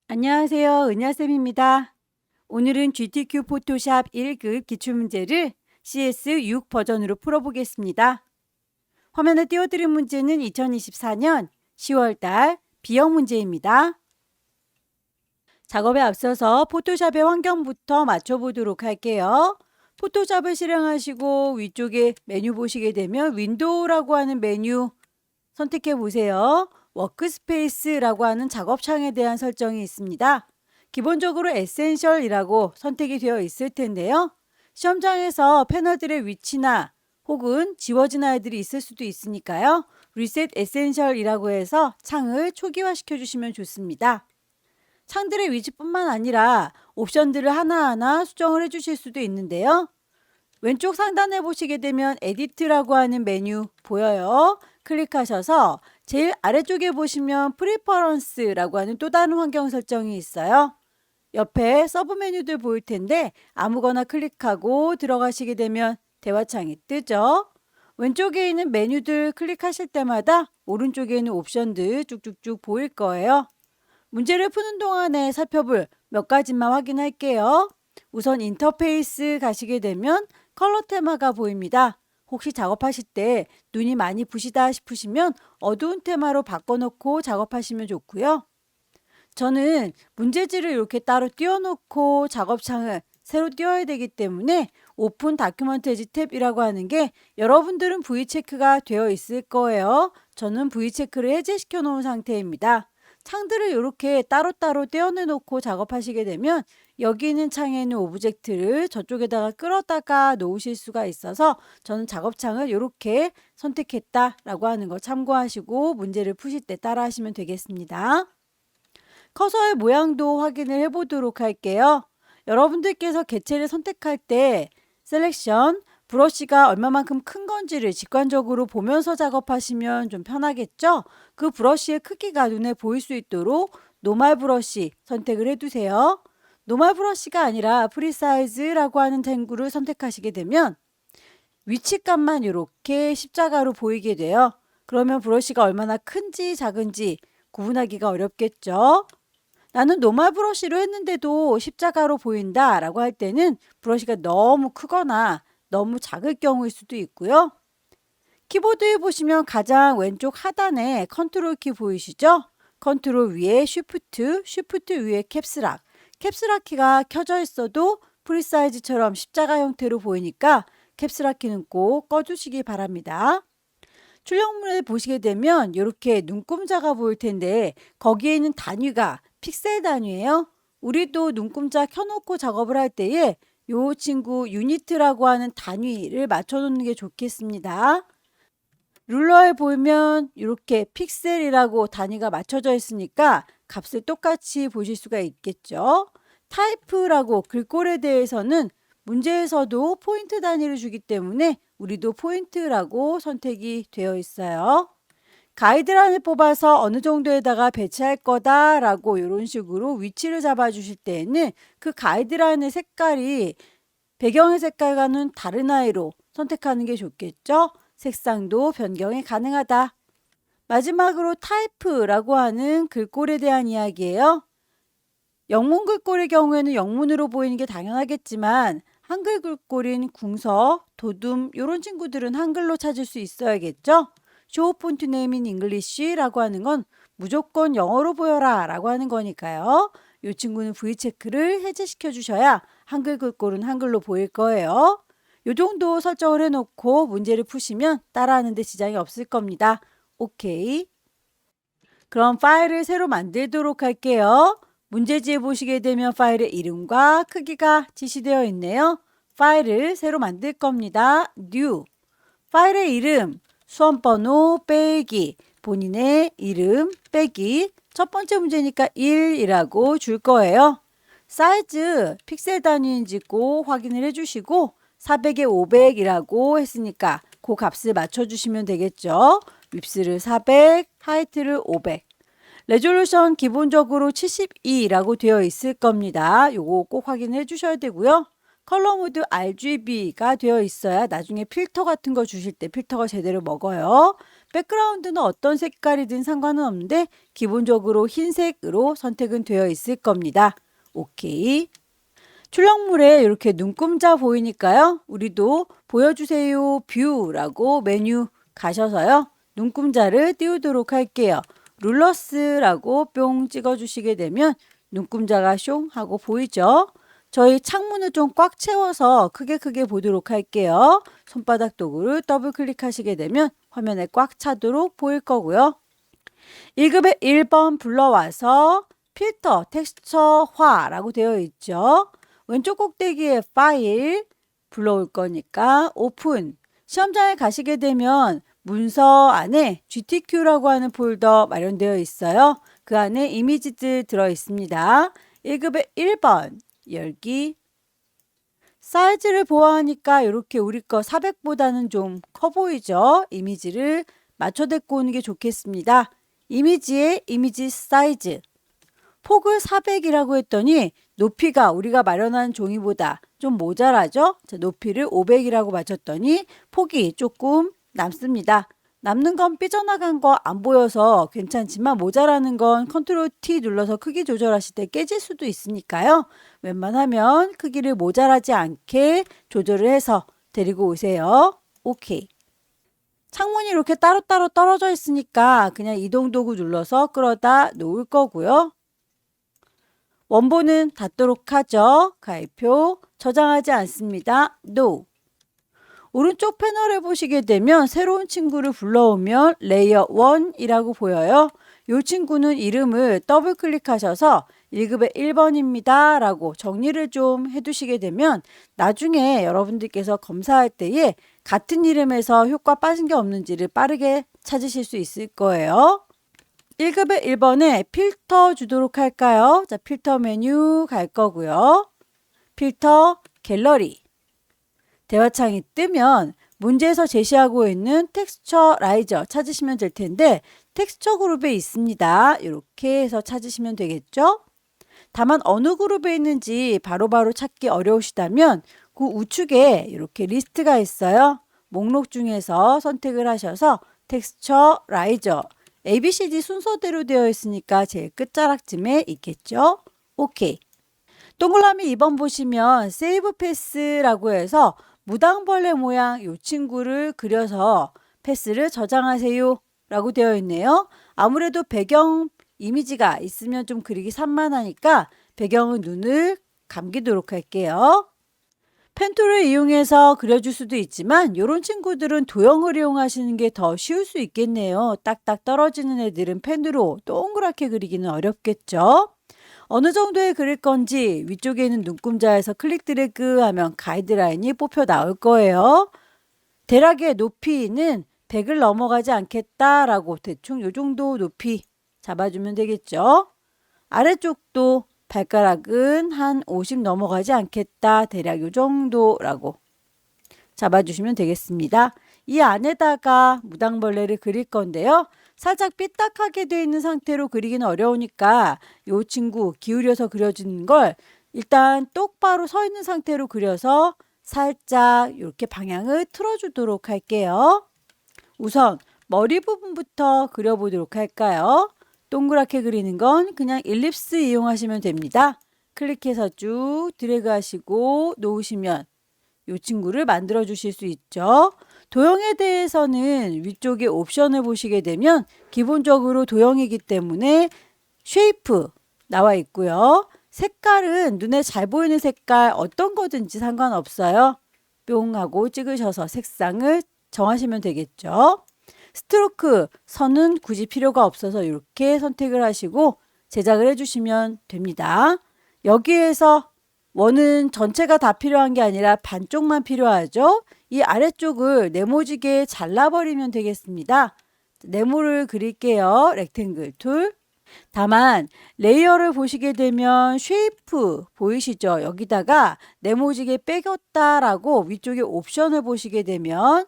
안녕하세요. 은하쌤입니다. 오늘은 GTQ 포토샵 1급 기출문제를 CS6 버전으로 풀어보겠습니다. 화면에 띄워드린 문제는 2024년 10월달 B형 문제입니다. 작업에 앞서서 포토샵의 환경부터 맞춰보도록 할게요. 포토샵을 실행하시고 위쪽에 메뉴 보시게 되면 윈도우라고 하는 메뉴 선택해 보세요. 워크스페이스라고 하는 작업창에 대한 설정이 있습니다. 기본적으로 에센셜이라고 선택이 되어 있을 텐데요. 시험장에서 패널들의 위치나 혹은 지워진 아이들이 있을 수도 있으니까요. 리셋 에센셜이라고 해서 창을 초기화시켜 주시면 좋습니다. 창들의 위치뿐만 아니라 옵션들을 하나하나 수정을 해 주실 수도 있는데요. 왼쪽 상단에 보시게 되면 에디트라고 하는 메뉴 보여요. 클릭하셔서 제일 아래쪽에 보시면 프리퍼런스라고 하는 또 다른 환경 설정이 있어요. 옆에 서브 메뉴들 보일 텐데 아무거나 클릭하고 들어가시게 되면 대화창이 뜨죠. 왼쪽에 있는 메뉴들 클릭하실 때마다 오른쪽에 있는 옵션들 쭉쭉쭉 보일 거예요. 문제를 푸는 동안에 살펴볼 몇 가지만 확인할게요. 우선 인터페이스 가시게 되면 컬러 테마가 보입니다. 혹시 작업하실 때 눈이 많이 부시다 싶으시면 어두운 테마로 바꿔놓고 작업하시면 좋고요. 저는 문제지를 이렇게 따로 띄워놓고 작업창을 새로 띄워야 되기 때문에 오픈 다큐먼트 에지 탭이라고 하는 게 여러분들은 V체크가 되어 있을 거예요. 저는 V체크를 해제시켜 놓은 상태입니다. 창들을 이렇게 따로따로 떼어내 놓고 작업하시게 되면 여기 있는 창에 있는 오브젝트를 저쪽에다가 끌어다가 놓으실 수가 있어서 저는 작업창을 이렇게 선택했다라고 하는 거 참고하시고 문제를 푸실 때 따라 하시면 되겠습니다. 커서의 모양도 확인을 해보도록 할게요. 여러분들께서 개체를 선택할 때 셀렉션, 브러쉬가 얼마만큼 큰 건지를 직관적으로 보면서 작업하시면 좀 편하겠죠? 그 브러쉬의 크기가 눈에 보일 수 있도록 노멀 브러쉬 선택을 해두세요. 노멀 브러쉬가 아니라 프리사이즈라고 하는 탱구를 선택하시게 되면 위치값만 이렇게 십자가로 보이게 돼요. 그러면 브러쉬가 얼마나 큰지 작은지 구분하기가 어렵겠죠? 나는 노멀 브러쉬로 했는데도 십자가로 보인다 라고 할 때는 브러쉬가 너무 크거나 너무 작을 경우일 수도 있고요. 키보드에 보시면 가장 왼쪽 하단에 컨트롤 키 보이시죠? 컨트롤 위에 쉬프트, 쉬프트 위에 캡스락. 캡스락 키가 켜져 있어도 프리사이즈처럼 십자가 형태로 보이니까 캡스락 키는 꼭 꺼주시기 바랍니다. 출력물을 보시게 되면 이렇게 눈금자가 보일 텐데 거기에 있는 단위가 픽셀 단위예요. 우리도 눈금자 켜놓고 작업을 할 때에 이 친구 유니트라고 하는 단위를 맞춰놓는 게 좋겠습니다. 룰러에 보면 이렇게 픽셀이라고 단위가 맞춰져 있으니까 값을 똑같이 보실 수가 있겠죠. 타입이라고 글꼴에 대해서는 문제에서도 포인트 단위를 주기 때문에 우리도 포인트라고 선택이 되어 있어요. 가이드라인을 뽑아서 어느 정도에다가 배치할 거다라고 이런 식으로 위치를 잡아 주실 때에는 그 가이드라인의 색깔이 배경의 색깔과는 다른 아이로 선택하는 게 좋겠죠. 색상도 변경이 가능하다. 마지막으로 타입이라고 하는 글꼴에 대한 이야기예요. 영문 글꼴의 경우에는 영문으로 보이는 게 당연하겠지만 한글 글꼴인 궁서, 도둠 이런 친구들은 한글로 찾을 수 있어야겠죠. show font name in English라고 하는 건 무조건 영어로 보여라 라고 하는 거니까요. 이 친구는 V체크를 해제시켜 주셔야 한글 글꼴은 한글로 보일 거예요. 이 정도 설정을 해놓고 문제를 푸시면 따라하는 데 지장이 없을 겁니다. 오케이. 그럼 파일을 새로 만들도록 할게요. 문제지에 보시게 되면 파일의 이름과 크기가 지시되어 있네요. 파일을 새로 만들 겁니다. New. 파일의 이름, 수험번호 빼기, 본인의 이름 빼기. 첫 번째 문제니까 1이라고 줄 거예요. 사이즈 픽셀 단위인지 꼭 확인을 해주시고 400에 500이라고 했으니까 그 값을 맞춰주시면 되겠죠. 윕스를 400, 하이트를 500. 레졸루션 기본적으로 72라고 되어 있을 겁니다. 요거 꼭 확인해 주셔야 되고요. 컬러 모드 RGB가 되어 있어야 나중에 필터 같은 거 주실 때 필터가 제대로 먹어요. 백그라운드는 어떤 색깔이든 상관은 없는데 기본적으로 흰색으로 선택은 되어 있을 겁니다. 오케이. 출력물에 이렇게 눈금자 보이니까요. 우리도 보여주세요 뷰라고 메뉴 가셔서요. 눈금자를 띄우도록 할게요. 룰러스라고 뿅 찍어주시게 되면 눈금자가 숑 하고 보이죠? 저희 창문을 좀 꽉 채워서 크게 보도록 할게요. 손바닥 도구를 더블 클릭하시게 되면 화면에 꽉 차도록 보일 거고요. 1급의 1번 불러와서 필터 텍스처화라고 되어 있죠. 왼쪽 꼭대기에 파일 불러올 거니까 오픈. 시험장에 가시게 되면 문서 안에 GTQ라고 하는 폴더 마련되어 있어요. 그 안에 이미지들 들어 있습니다. 1급의 1번 열기. 사이즈를 보아하니까 이렇게 우리 거 400보다는 좀 커 보이죠? 이미지를 맞춰 데리고 오는 게 좋겠습니다. 이미지의 이미지 사이즈. 폭을 400이라고 했더니 높이가 우리가 마련한 종이보다 좀 모자라죠? 자, 높이를 500이라고 맞췄더니 폭이 조금 남습니다. 남는 건 삐져나간 거 안 보여서 괜찮지만 모자라는 건 컨트롤 T 눌러서 크기 조절하실 때 깨질 수도 있으니까요. 웬만하면 크기를 모자라지 않게 조절을 해서 데리고 오세요. 오케이. 창문이 이렇게 따로따로 떨어져 있으니까 그냥 이동 도구 눌러서 끌어다 놓을 거고요. 원본은 닫도록 하죠. 가입표 저장하지 않습니다. No. 오른쪽 패널에 보시게 되면 새로운 친구를 불러오면 레이어 1이라고 보여요. 이 친구는 이름을 더블 클릭하셔서 1급의 1번입니다 라고 정리를 좀 해두시게 되면 나중에 여러분들께서 검사할 때에 같은 이름에서 효과 빠진 게 없는지를 빠르게 찾으실 수 있을 거예요. 1급의 1번에 필터 주도록 할까요? 자, 필터 메뉴 갈 거고요. 필터 갤러리. 대화창이 뜨면 문제에서 제시하고 있는 텍스처 라이저 찾으시면 될 텐데 텍스처 그룹에 있습니다. 이렇게 해서 찾으시면 되겠죠? 다만 어느 그룹에 있는지 바로바로 찾기 어려우시다면 그 우측에 이렇게 리스트가 있어요. 목록 중에서 선택을 하셔서 텍스처 라이저 ABCD 순서대로 되어 있으니까 제일 끝자락쯤에 있겠죠? 오케이. 동그라미 2번 보시면 세이브 패스라고 해서 무당벌레 모양 이 친구를 그려서 패스를 저장하세요 라고 되어 있네요. 아무래도 배경 이미지가 있으면 좀 그리기 산만하니까 배경은 눈을 감기도록 할게요. 펜툴을 이용해서 그려줄 수도 있지만 이런 친구들은 도형을 이용하시는 게 더 쉬울 수 있겠네요. 딱딱 떨어지는 애들은 펜으로 동그랗게 그리기는 어렵겠죠. 어느 정도에 그릴 건지 위쪽에 있는 눈금자에서 클릭 드래그 하면 가이드라인이 뽑혀 나올 거예요. 대략의 높이는 100을 넘어가지 않겠다라고 대충 이 정도 높이 잡아주면 되겠죠. 아래쪽도 발가락은 한 50 넘어가지 않겠다. 대략 이 정도라고 잡아주시면 되겠습니다. 이 안에다가 무당벌레를 그릴 건데요. 살짝 삐딱하게 되어 있는 상태로 그리기는 어려우니까 이 친구 기울여서 그려주는 걸 일단 똑바로 서 있는 상태로 그려서 살짝 이렇게 방향을 틀어주도록 할게요. 우선 머리 부분부터 그려보도록 할까요? 동그랗게 그리는 건 그냥 일립스 이용하시면 됩니다. 클릭해서 쭉 드래그 하시고 놓으시면 이 친구를 만들어 주실 수 있죠. 도형에 대해서는 위쪽에 옵션을 보시게 되면 기본적으로 도형이기 때문에 쉐이프 나와 있고요. 색깔은 눈에 잘 보이는 색깔 어떤 거든지 상관없어요. 뿅 하고 찍으셔서 색상을 정하시면 되겠죠. 스트로크 선은 굳이 필요가 없어서 이렇게 선택을 하시고 제작을 해주시면 됩니다. 여기에서 원은 전체가 다 필요한 게 아니라 반쪽만 필요하죠. 이 아래쪽을 네모지게 잘라버리면 되겠습니다. 네모를 그릴게요. 렉탱글 툴. 다만 레이어를 보시게 되면 쉐이프 보이시죠? 여기다가 네모지게 빼겼다라고 위쪽에 옵션을 보시게 되면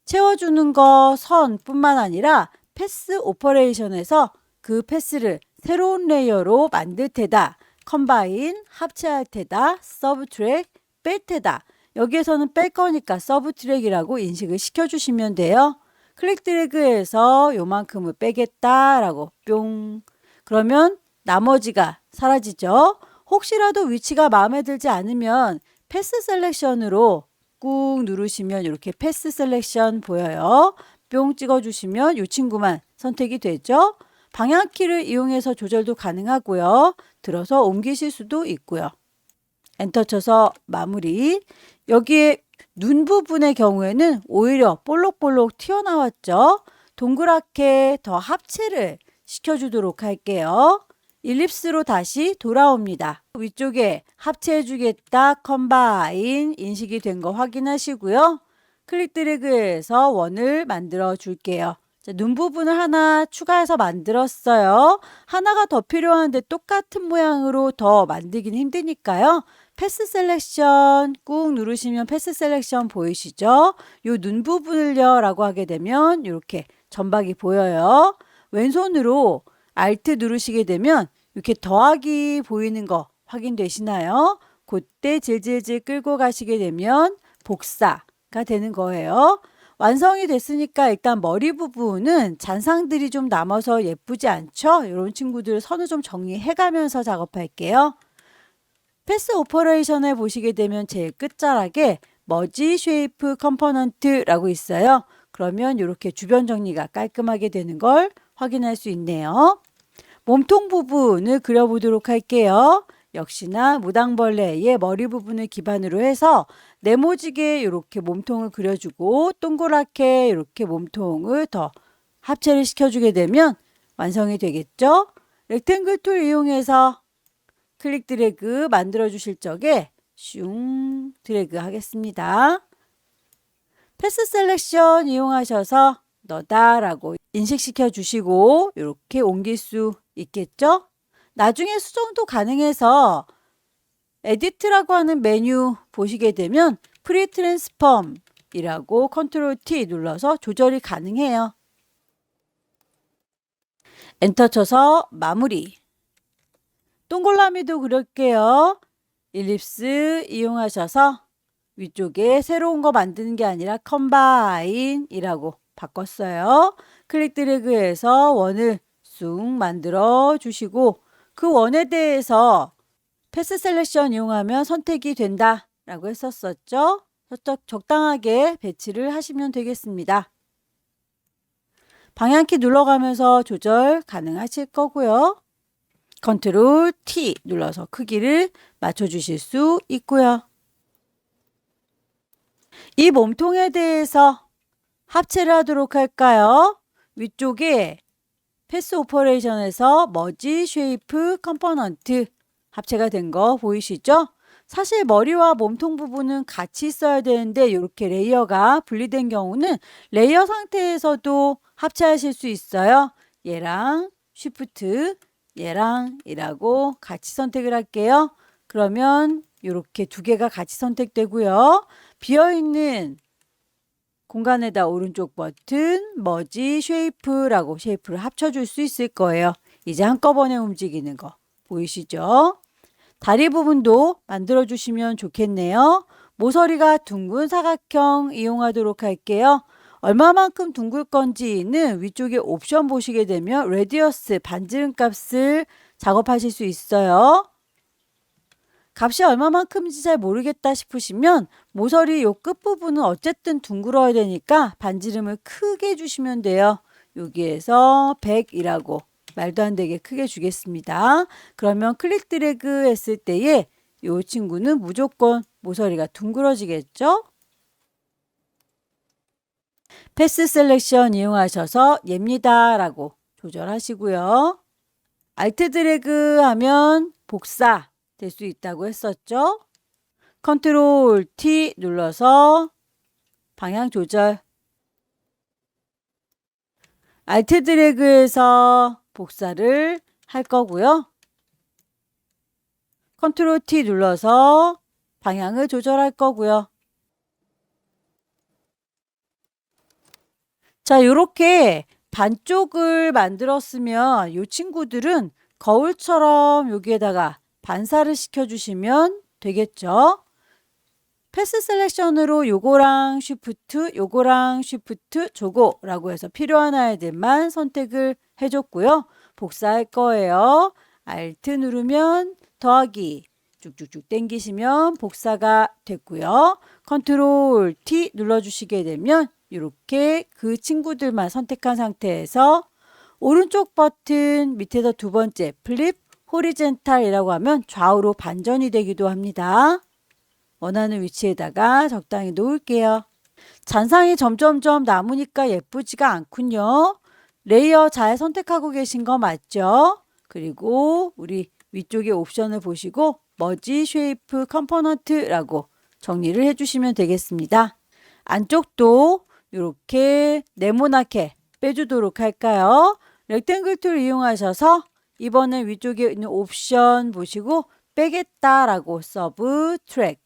채워주는 거 선뿐만 아니라 패스 오퍼레이션에서 그 패스를 새로운 레이어로 만들 테다. 컴바인 합체할 테다. 서브트랙 뺄 테다. 여기에서는 뺄 거니까 서브 트랙이라고 인식을 시켜주시면 돼요. 클릭 드래그해서 요만큼을 빼겠다라고 뿅. 그러면 나머지가 사라지죠. 혹시라도 위치가 마음에 들지 않으면 패스 셀렉션으로 꾹 누르시면 이렇게 패스 셀렉션 보여요. 뿅 찍어주시면 이 친구만 선택이 되죠. 방향키를 이용해서 조절도 가능하고요. 들어서 옮기실 수도 있고요. 엔터 쳐서 마무리. 여기에 눈 부분의 경우에는 오히려 볼록볼록 튀어나왔죠. 동그랗게 더 합체를 시켜주도록 할게요. 일립스로 다시 돌아옵니다. 위쪽에 합체해주겠다 컴바인 인식이 된 거 확인하시고요. 클릭 드래그해서 원을 만들어 줄게요. 자, 눈 부분을 하나 추가해서 만들었어요. 하나가 더 필요한데 똑같은 모양으로 더 만들긴 힘드니까요. 패스 셀렉션 꾹 누르시면 패스 셀렉션 보이시죠? 요 눈 부분을요 라고 하게 되면 이렇게 점박이 보여요. 왼손으로 Alt 누르시게 되면 이렇게 더하기 보이는 거 확인되시나요? 그때 질질질 끌고 가시게 되면 복사가 되는 거예요. 완성이 됐으니까 일단 머리 부분은 잔상들이 좀 남아서 예쁘지 않죠? 이런 친구들 선을 좀 정리해 가면서 작업할게요. 패스 오퍼레이션을 보시게 되면 제일 끝자락에 머지 쉐이프 컴포넌트라고 있어요. 그러면 이렇게 주변 정리가 깔끔하게 되는 걸 확인할 수 있네요. 몸통 부분을 그려보도록 할게요. 역시나 무당벌레의 머리 부분을 기반으로 해서 네모지게 이렇게 몸통을 그려주고 동그랗게 이렇게 몸통을 더 합체를 시켜주게 되면 완성이 되겠죠. 렉탱글 툴 이용해서 클릭 드래그 만들어 주실 적에 슝 드래그 하겠습니다. 패스 셀렉션 이용하셔서 너다라고 인식시켜 주시고 이렇게 옮길 수 있겠죠? 나중에 수정도 가능해서 에디트라고 하는 메뉴 보시게 되면 프리 트랜스폼이라고 컨트롤 T 눌러서 조절이 가능해요. 엔터 쳐서 마무리. 동글라미도 그릴게요. 일립스 이용하셔서 위쪽에 새로운 거 만드는 게 아니라 컴바인이라고 바꿨어요. 클릭 드래그해서 원을 쑥 만들어 주시고 그 원에 대해서 패스 셀렉션 이용하면 선택이 된다 라고 했었죠. 적당하게 배치를 하시면 되겠습니다. 방향키 눌러가면서 조절 가능하실 거고요. 컨트롤 T 눌러서 크기를 맞춰주실 수 있고요. 이 몸통에 대해서 합체를 하도록 할까요? 위쪽에 패스 오퍼레이션에서 머지 쉐이프 컴포넌트 합체가 된 거 보이시죠? 사실 머리와 몸통 부분은 같이 있어야 되는데 이렇게 레이어가 분리된 경우는 레이어 상태에서도 합체하실 수 있어요. 얘랑 쉬프트 얘랑 이라고 같이 선택을 할게요. 그러면 이렇게 두 개가 같이 선택되고요. 비어있는 공간에다 오른쪽 버튼 머지 쉐이프라고 쉐이프를 합쳐줄 수 있을 거예요. 이제 한꺼번에 움직이는 거 보이시죠? 다리 부분도 만들어 주시면 좋겠네요. 모서리가 둥근 사각형 이용하도록 할게요. 얼마만큼 둥글 건지는 위쪽에 옵션 보시게 되면 레디어스 반지름 값을 작업하실 수 있어요. 값이 얼마만큼인지 잘 모르겠다 싶으시면 모서리 요 끝부분은 어쨌든 둥글어야 되니까 반지름을 크게 주시면 돼요. 여기에서 100이라고 말도 안 되게 크게 주겠습니다. 그러면 클릭 드래그 했을 때에 이 친구는 무조건 모서리가 둥그러지겠죠? 패스 셀렉션 이용하셔서 얘입니다 라고 조절하시고요. 알트 드래그 하면 복사 될 수 있다고 했었죠. 컨트롤 T 눌러서 방향 조절. 알트 드래그해서 복사를 할 거고요. 컨트롤 T 눌러서 방향을 조절할 거고요. 자, 이렇게 반쪽을 만들었으면 이 친구들은 거울처럼 여기에다가 반사를 시켜주시면 되겠죠. 패스 셀렉션으로 요거랑 쉬프트, 요거랑 쉬프트, 저거라고 해서 필요한 아이들만 선택을 해줬고요. 복사할 거예요. Alt 누르면 더하기 쭉쭉쭉 당기시면 복사가 됐고요. 컨트롤 T 눌러주시게 되면 이렇게 그 친구들만 선택한 상태에서 오른쪽 버튼 밑에서 두 번째 플립 호리젠탈이라고 하면 좌우로 반전이 되기도 합니다. 원하는 위치에다가 적당히 놓을게요. 잔상이 점점점 남으니까 예쁘지가 않군요. 레이어 잘 선택하고 계신 거 맞죠? 그리고 우리 위쪽에 옵션을 보시고 머지 쉐이프 컴포넌트라고 정리를 해주시면 되겠습니다. 안쪽도 이렇게 네모나게 빼주도록 할까요? 렉탱글 툴 이용하셔서 이번엔 위쪽에 있는 옵션 보시고 빼겠다라고 서브 트랙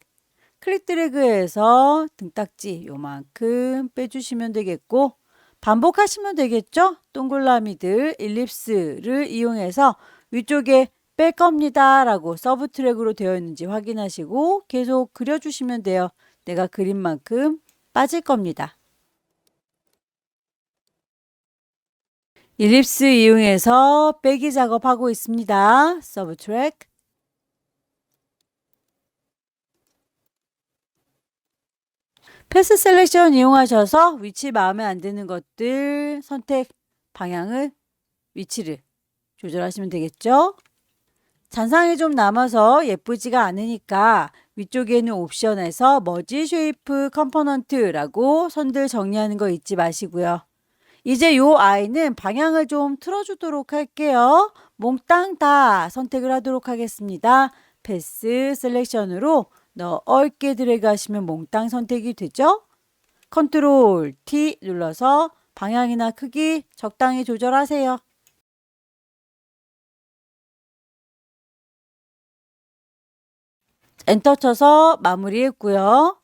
클릭 드래그해서 등딱지 요만큼 빼주시면 되겠고 반복하시면 되겠죠? 동글라미들 일립스를 이용해서 위쪽에 뺄 겁니다 라고 서브 트랙으로 되어 있는지 확인하시고 계속 그려주시면 돼요. 내가 그린 만큼 빠질 겁니다. 일립스 이용해서 빼기 작업하고 있습니다. 서브 트랙 패스 셀렉션 이용하셔서 위치 마음에 안 드는 것들 선택 방향을 위치를 조절하시면 되겠죠. 잔상이 좀 남아서 예쁘지가 않으니까 위쪽에 있는 옵션에서 머지 쉐이프 컴포넌트라고 선들 정리하는 거 잊지 마시고요. 이제 요 아이는 방향을 좀 틀어주도록 할게요. 몽땅 다 선택을 하도록 하겠습니다. 패스 셀렉션으로 넓게 드래그 하시면 몽땅 선택이 되죠. 컨트롤 T 눌러서 방향이나 크기 적당히 조절하세요. 엔터 쳐서 마무리했고요.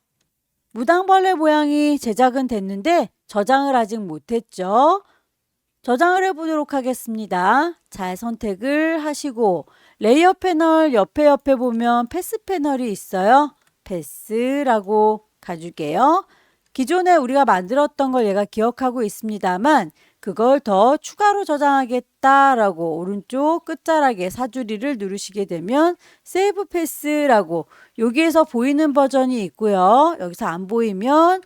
무당벌레 모양이 제작은 됐는데 저장을 아직 못했죠. 저장을 해보도록 하겠습니다. 잘 선택을 하시고 레이어 패널 옆에 보면 패스 패널이 있어요. 패스라고 가줄게요. 기존에 우리가 만들었던 걸 얘가 기억하고 있습니다만 그걸 더 추가로 저장하겠다라고 오른쪽 끝자락에 사주리를 누르시게 되면 세이브 패스라고 여기에서 보이는 버전이 있고요. 여기서 안 보이면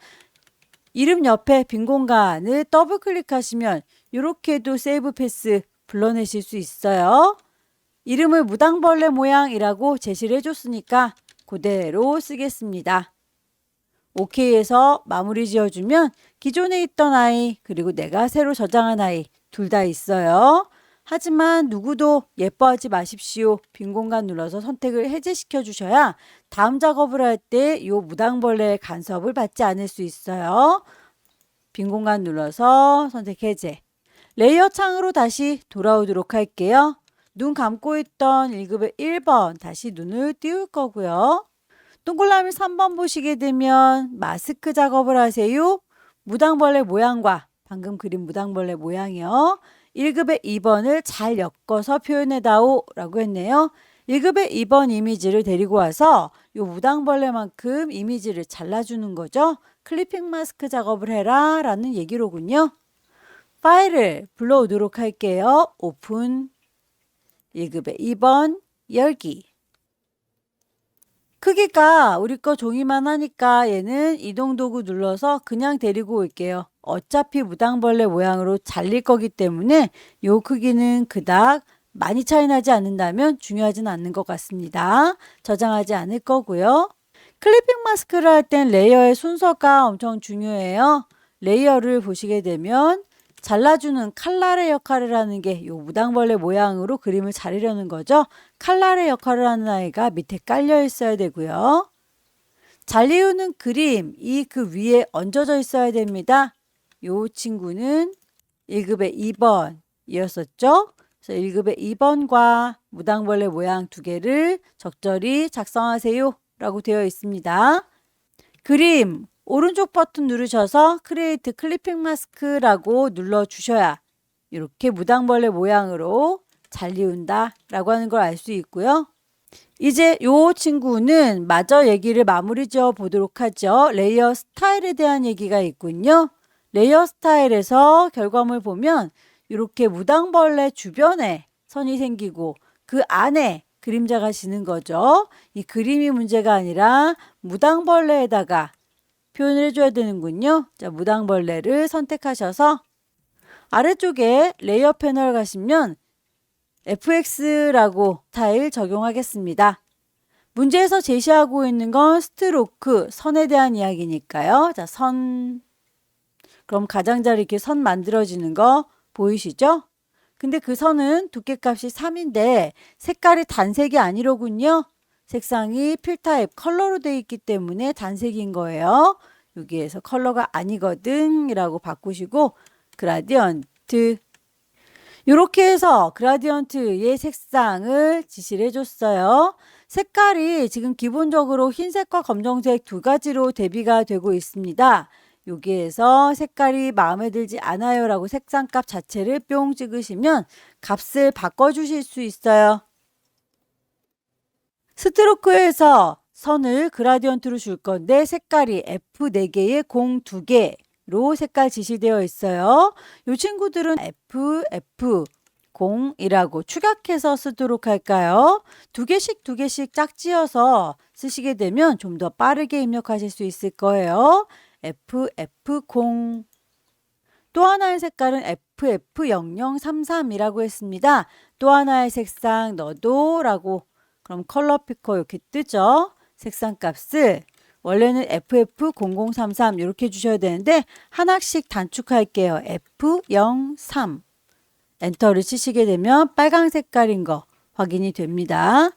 이름 옆에 빈 공간을 더블 클릭하시면 이렇게도 세이브 패스 불러내실 수 있어요. 이름을 무당벌레 모양이라고 제시를 해줬으니까 그대로 쓰겠습니다. OK에서 마무리 지어주면 기존에 있던 아이 그리고 내가 새로 저장한 아이 둘 다 있어요. 하지만 누구도 예뻐하지 마십시오. 빈 공간 눌러서 선택을 해제시켜 주셔야 다음 작업을 할 때 이 무당벌레 간섭을 받지 않을 수 있어요. 빈 공간 눌러서 선택 해제. 레이어 창으로 다시 돌아오도록 할게요. 눈 감고 있던 1급의 1번 다시 눈을 띄울 거고요. 동그라미 3번 보시게 되면 마스크 작업을 하세요. 무당벌레 모양과 방금 그린 무당벌레 모양이요. 1급의 2번을 잘 엮어서 표현해다오 라고 했네요. 1급의 2번 이미지를 데리고 와서 이 무당벌레만큼 이미지를 잘라주는 거죠. 클리핑 마스크 작업을 해라 라는 얘기로군요. 파일을 불러오도록 할게요. 오픈 1급의 2번 열기. 크기가 우리 거 종이만 하니까 얘는 이동도구 눌러서 그냥 데리고 올게요. 어차피 무당벌레 모양으로 잘릴 거기 때문에 요 크기는 그닥 많이 차이 나지 않는다면 중요하진 않는 것 같습니다. 저장하지 않을 거고요. 클리핑 마스크를 할 땐 레이어의 순서가 엄청 중요해요. 레이어를 보시게 되면 잘라주는 칼날의 역할을 하는 게 이 무당벌레 모양으로 그림을 자르려는 거죠. 칼날의 역할을 하는 아이가 밑에 깔려 있어야 되고요. 잘리우는 그림, 이 그 위에 얹어져 있어야 됩니다. 이 친구는 1급의 2번이었었죠. 그래서 1급의 2번과 무당벌레 모양 두 개를 적절히 작성하세요 라고 되어 있습니다. 그림 오른쪽 버튼 누르셔서 크리에이트 클리핑 마스크라고 눌러주셔야 이렇게 무당벌레 모양으로 잘리운다 라고 하는 걸 알 수 있고요. 이제 요 친구는 마저 얘기를 마무리 지어 보도록 하죠. 레이어 스타일에 대한 얘기가 있군요. 레이어 스타일에서 결과물 보면 이렇게 무당벌레 주변에 선이 생기고 그 안에 그림자가 지는 거죠. 이 그림이 문제가 아니라 무당벌레에다가 표현을 해줘야 되는군요. 자, 무당벌레를 선택하셔서 아래쪽에 레이어 패널 가시면 FX라고 스타일 적용하겠습니다. 문제에서 제시하고 있는 건 스트로크, 선에 대한 이야기니까요. 자, 선. 그럼 가장자리 이렇게 선 만들어지는 거 보이시죠? 근데 그 선은 두께값이 3인데 색깔이 단색이 아니로군요. 색상이 필 타입 컬러로 되어 있기 때문에 단색인 거예요. 여기에서 컬러가 아니거든 이라고 바꾸시고 그라디언트. 이렇게 해서 그라디언트의 색상을 지시를 해줬어요. 색깔이 지금 기본적으로 흰색과 검정색 두 가지로 대비가 되고 있습니다. 여기에서 색깔이 마음에 들지 않아요 라고 색상값 자체를 뿅 찍으시면 값을 바꿔주실 수 있어요. 스트로크에서 선을 그라디언트로 줄 건데 색깔이 F4개에 공 2개로 색깔 지시되어 있어요. 이 친구들은 FF0이라고 축약해서 쓰도록 할까요? 두 개씩 짝지어서 쓰시게 되면 좀 더 빠르게 입력하실 수 있을 거예요. FF0. 또 하나의 색깔은 FF0033이라고 했습니다. 또 하나의 색상 너도 라고 그럼 컬러 피커 이렇게 뜨죠. 색상 값을 원래는 FF0033 이렇게 주셔야 되는데 하나씩 단축할게요. F03 엔터를 치시게 되면 빨강 색깔인 거 확인이 됩니다.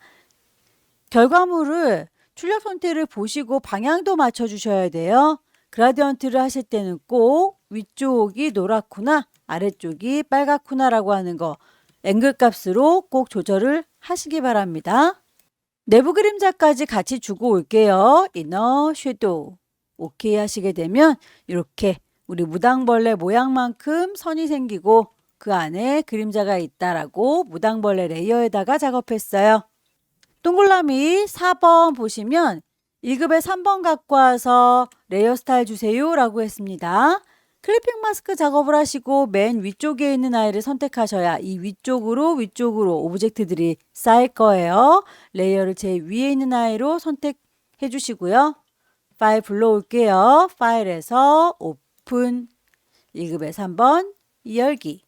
결과물을 출력 선택을 보시고 방향도 맞춰 주셔야 돼요. 그라디언트를 하실 때는 꼭 위쪽이 노랗구나 아래쪽이 빨갛구나 라고 하는 거 앵글 값으로 꼭 조절을 하시기 바랍니다. 내부 그림자까지 같이 주고 올게요. 이너 섀도우 오케이 하시게 되면 이렇게 우리 무당벌레 모양만큼 선이 생기고 그 안에 그림자가 있다라고 무당벌레 레이어에다가 작업했어요. 동글라미 4번 보시면 1급에 3번 갖고 와서 레이어 스타일 주세요 라고 했습니다. 클리핑 마스크 작업을 하시고 맨 위쪽에 있는 아이를 선택하셔야 이 위쪽으로 오브젝트들이 쌓일 거예요. 레이어를 제일 위에 있는 아이로 선택해 주시고요. 파일 불러올게요. 파일에서 오픈 1급에 3번 열기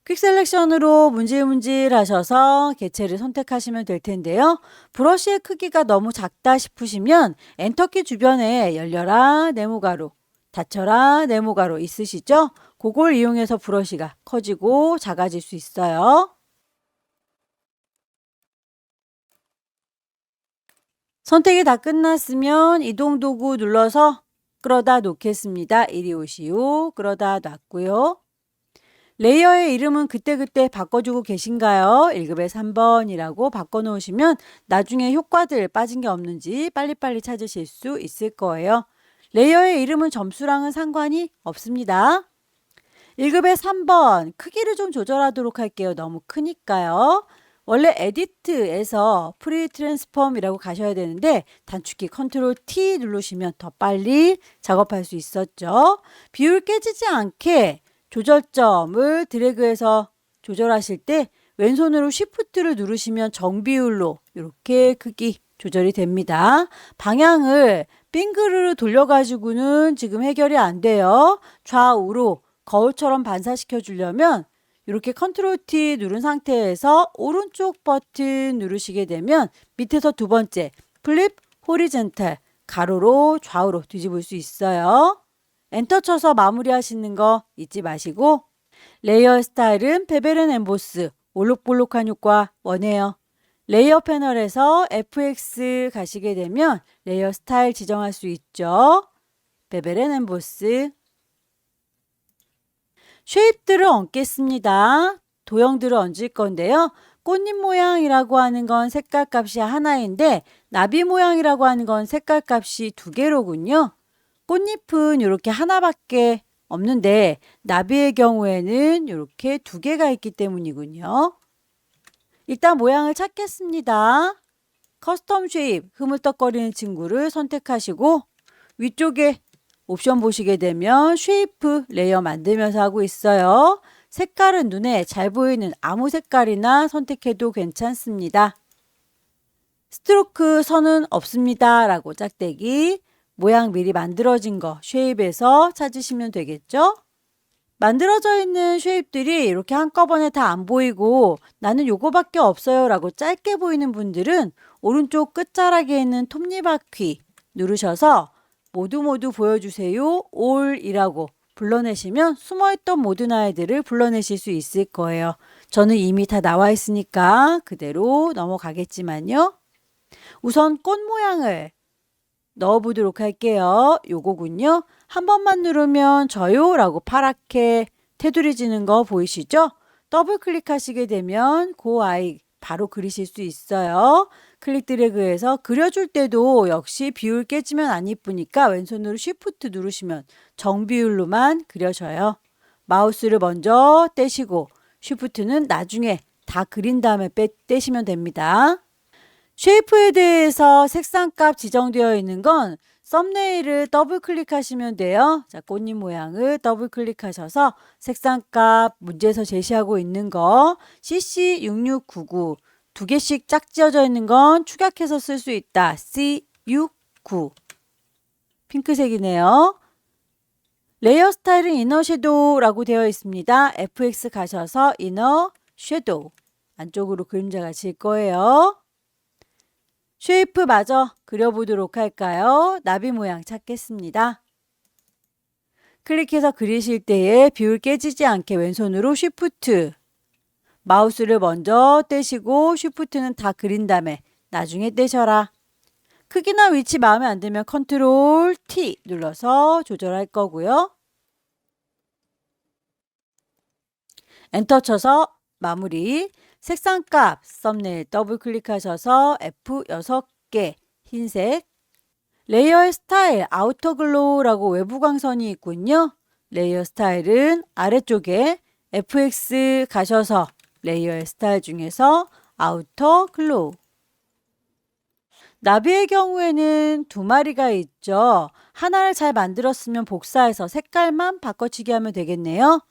퀵 셀렉션으로 문질문질 하셔서 개체를 선택하시면 될 텐데요. 브러쉬의 크기가 너무 작다 싶으시면 엔터키 주변에 열려라 네모가로 닫혀라 네모가로 있으시죠? 그걸 이용해서 브러쉬가 커지고 작아질 수 있어요. 선택이 다 끝났으면 이동 도구 눌러서 끌어다 놓겠습니다. 이리 오시오. 끌어다 놨고요. 레이어의 이름은 그때그때 바꿔주고 계신가요? 1급에 3번이라고 바꿔놓으시면 나중에 효과들 빠진 게 없는지 빨리빨리 찾으실 수 있을 거예요. 레이어의 이름은 점수랑은 상관이 없습니다. 1급에 3번 크기를 좀 조절하도록 할게요. 너무 크니까요. 원래 에디트에서 프리 트랜스폼이라고 가셔야 되는데 단축키 컨트롤 T 누르시면 더 빨리 작업할 수 있었죠. 비율 깨지지 않게 조절점을 드래그해서 조절하실 때 왼손으로 쉬프트를 누르시면 정비율로 이렇게 크기 조절이 됩니다. 방향을 빙그르르 돌려가지고는 지금 해결이 안 돼요. 좌우로 거울처럼 반사시켜 주려면 이렇게 컨트롤 T 누른 상태에서 오른쪽 버튼 누르시게 되면 밑에서 두 번째 플립 호리젠탈 가로로 좌우로 뒤집을 수 있어요. 엔터 쳐서 마무리 하시는 거 잊지 마시고 레이어 스타일은 베벨 앤 엠보스 올록볼록한 효과 원해요. 레이어 패널에서 FX 가시게 되면 레이어 스타일 지정할 수 있죠. 베벨 앤 엠보스 쉐입들을 얹겠습니다. 도형들을 얹을 건데요. 꽃잎 모양이라고 하는 건 색깔 값이 하나인데 나비 모양이라고 하는 건 색깔 값이 두 개로군요. 꽃잎은 이렇게 하나밖에 없는데 나비의 경우에는 이렇게 두 개가 있기 때문이군요. 일단 모양을 찾겠습니다. 커스텀 쉐입, 흐물떡거리는 친구를 선택하시고 위쪽에 옵션 보시게 되면 쉐이프 레이어 만들면서 하고 있어요. 색깔은 눈에 잘 보이는 아무 색깔이나 선택해도 괜찮습니다. 스트로크 선은 없습니다 라고 짝대기, 모양 미리 만들어진 거 쉐입에서 찾으시면 되겠죠. 만들어져 있는 쉐입들이 이렇게 한꺼번에 다 안 보이고 나는 요거밖에 없어요 라고 짧게 보이는 분들은 오른쪽 끝자락에 있는 톱니바퀴 누르셔서 모두 보여주세요 올이라고 불러내시면 숨어있던 모든 아이들을 불러내실 수 있을 거예요. 저는 이미 다 나와 있으니까 그대로 넘어가겠지만요. 우선 꽃 모양을 넣어보도록 할게요. 요거군요. 한 번만 누르면 저요 라고 파랗게 테두리지는 거 보이시죠? 더블 클릭하시게 되면 그 아이 바로 그리실 수 있어요. 클릭 드래그해서 그려줄 때도 역시 비율 깨지면 안 이쁘니까 왼손으로 쉬프트 누르시면 정비율로만 그려져요. 마우스를 먼저 떼시고 쉬프트는 나중에 다 그린 다음에 떼시면 됩니다. 쉐이프에 대해서 색상값 지정되어 있는 건 썸네일을 더블 클릭하시면 돼요. 자, 꽃잎 모양을 더블 클릭하셔서 색상값 문제에서 제시하고 있는 거 CC6699 두 개씩 짝지어져 있는 건 축약해서 쓸 수 있다. C69 핑크색이네요. 레이어 스타일은 이너 섀도우라고 되어 있습니다. FX 가셔서 이너 섀도우 안쪽으로 그림자가 질 거예요. 쉐이프 마저 그려보도록 할까요? 나비 모양 찾겠습니다. 클릭해서 그리실 때에 비율 깨지지 않게 왼손으로 쉬프트 마우스를 먼저 떼시고 쉬프트는 다 그린 다음에 나중에 떼셔라. 크기나 위치 마음에 안 들면 컨트롤 T 눌러서 조절할 거고요. 엔터 쳐서 마무리. 색상값 썸네일 더블 클릭하셔서 F6개 흰색. 레이어의 스타일 아우터 글로우라고 외부 광선이 있군요. 레이어 스타일은 아래쪽에 FX 가셔서 레이어의 스타일 중에서 아우터 글로우. 나비의 경우에는 두 마리가 있죠. 하나를 잘 만들었으면 복사해서 색깔만 바꿔치기 하면 되겠네요.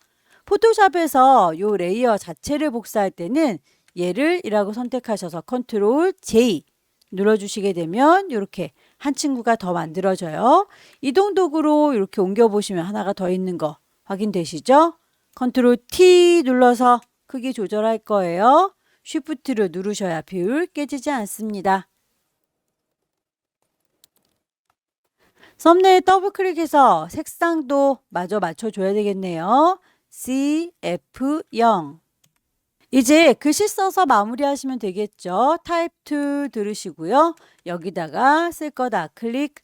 포토샵에서 이 레이어 자체를 복사할 때는 얘를 이라고 선택하셔서 컨트롤 J 눌러주시게 되면 이렇게 한 친구가 더 만들어져요. 이동 도구로 이렇게 옮겨보시면 하나가 더 있는 거 확인되시죠? 컨트롤 T 눌러서 크기 조절할 거예요. 쉬프트를 누르셔야 비율 깨지지 않습니다. 썸네일 더블 클릭해서 색상도 마저 맞춰줘야 되겠네요. CF0 이제 글씨 써서 마무리하시면 되겠죠. 타입 툴 들으시고요. 여기다가 쓸 거다 클릭.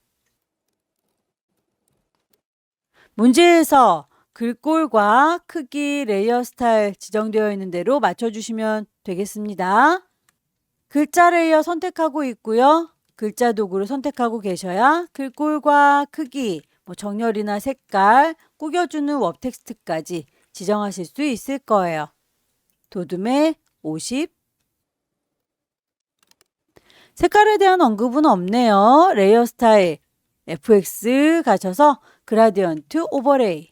문제에서 글꼴과 크기, 레이어 스타일 지정되어 있는 대로 맞춰주시면 되겠습니다. 글자 레이어 선택하고 있고요. 글자 도구를 선택하고 계셔야 글꼴과 크기, 정렬이나 색깔, 꾸겨주는 웹 텍스트까지 지정하실 수 있을 거예요. 도둠의 50. 색깔에 대한 언급은 없네요. 레이어 스타일 FX 가셔서 그라디언트 오버레이.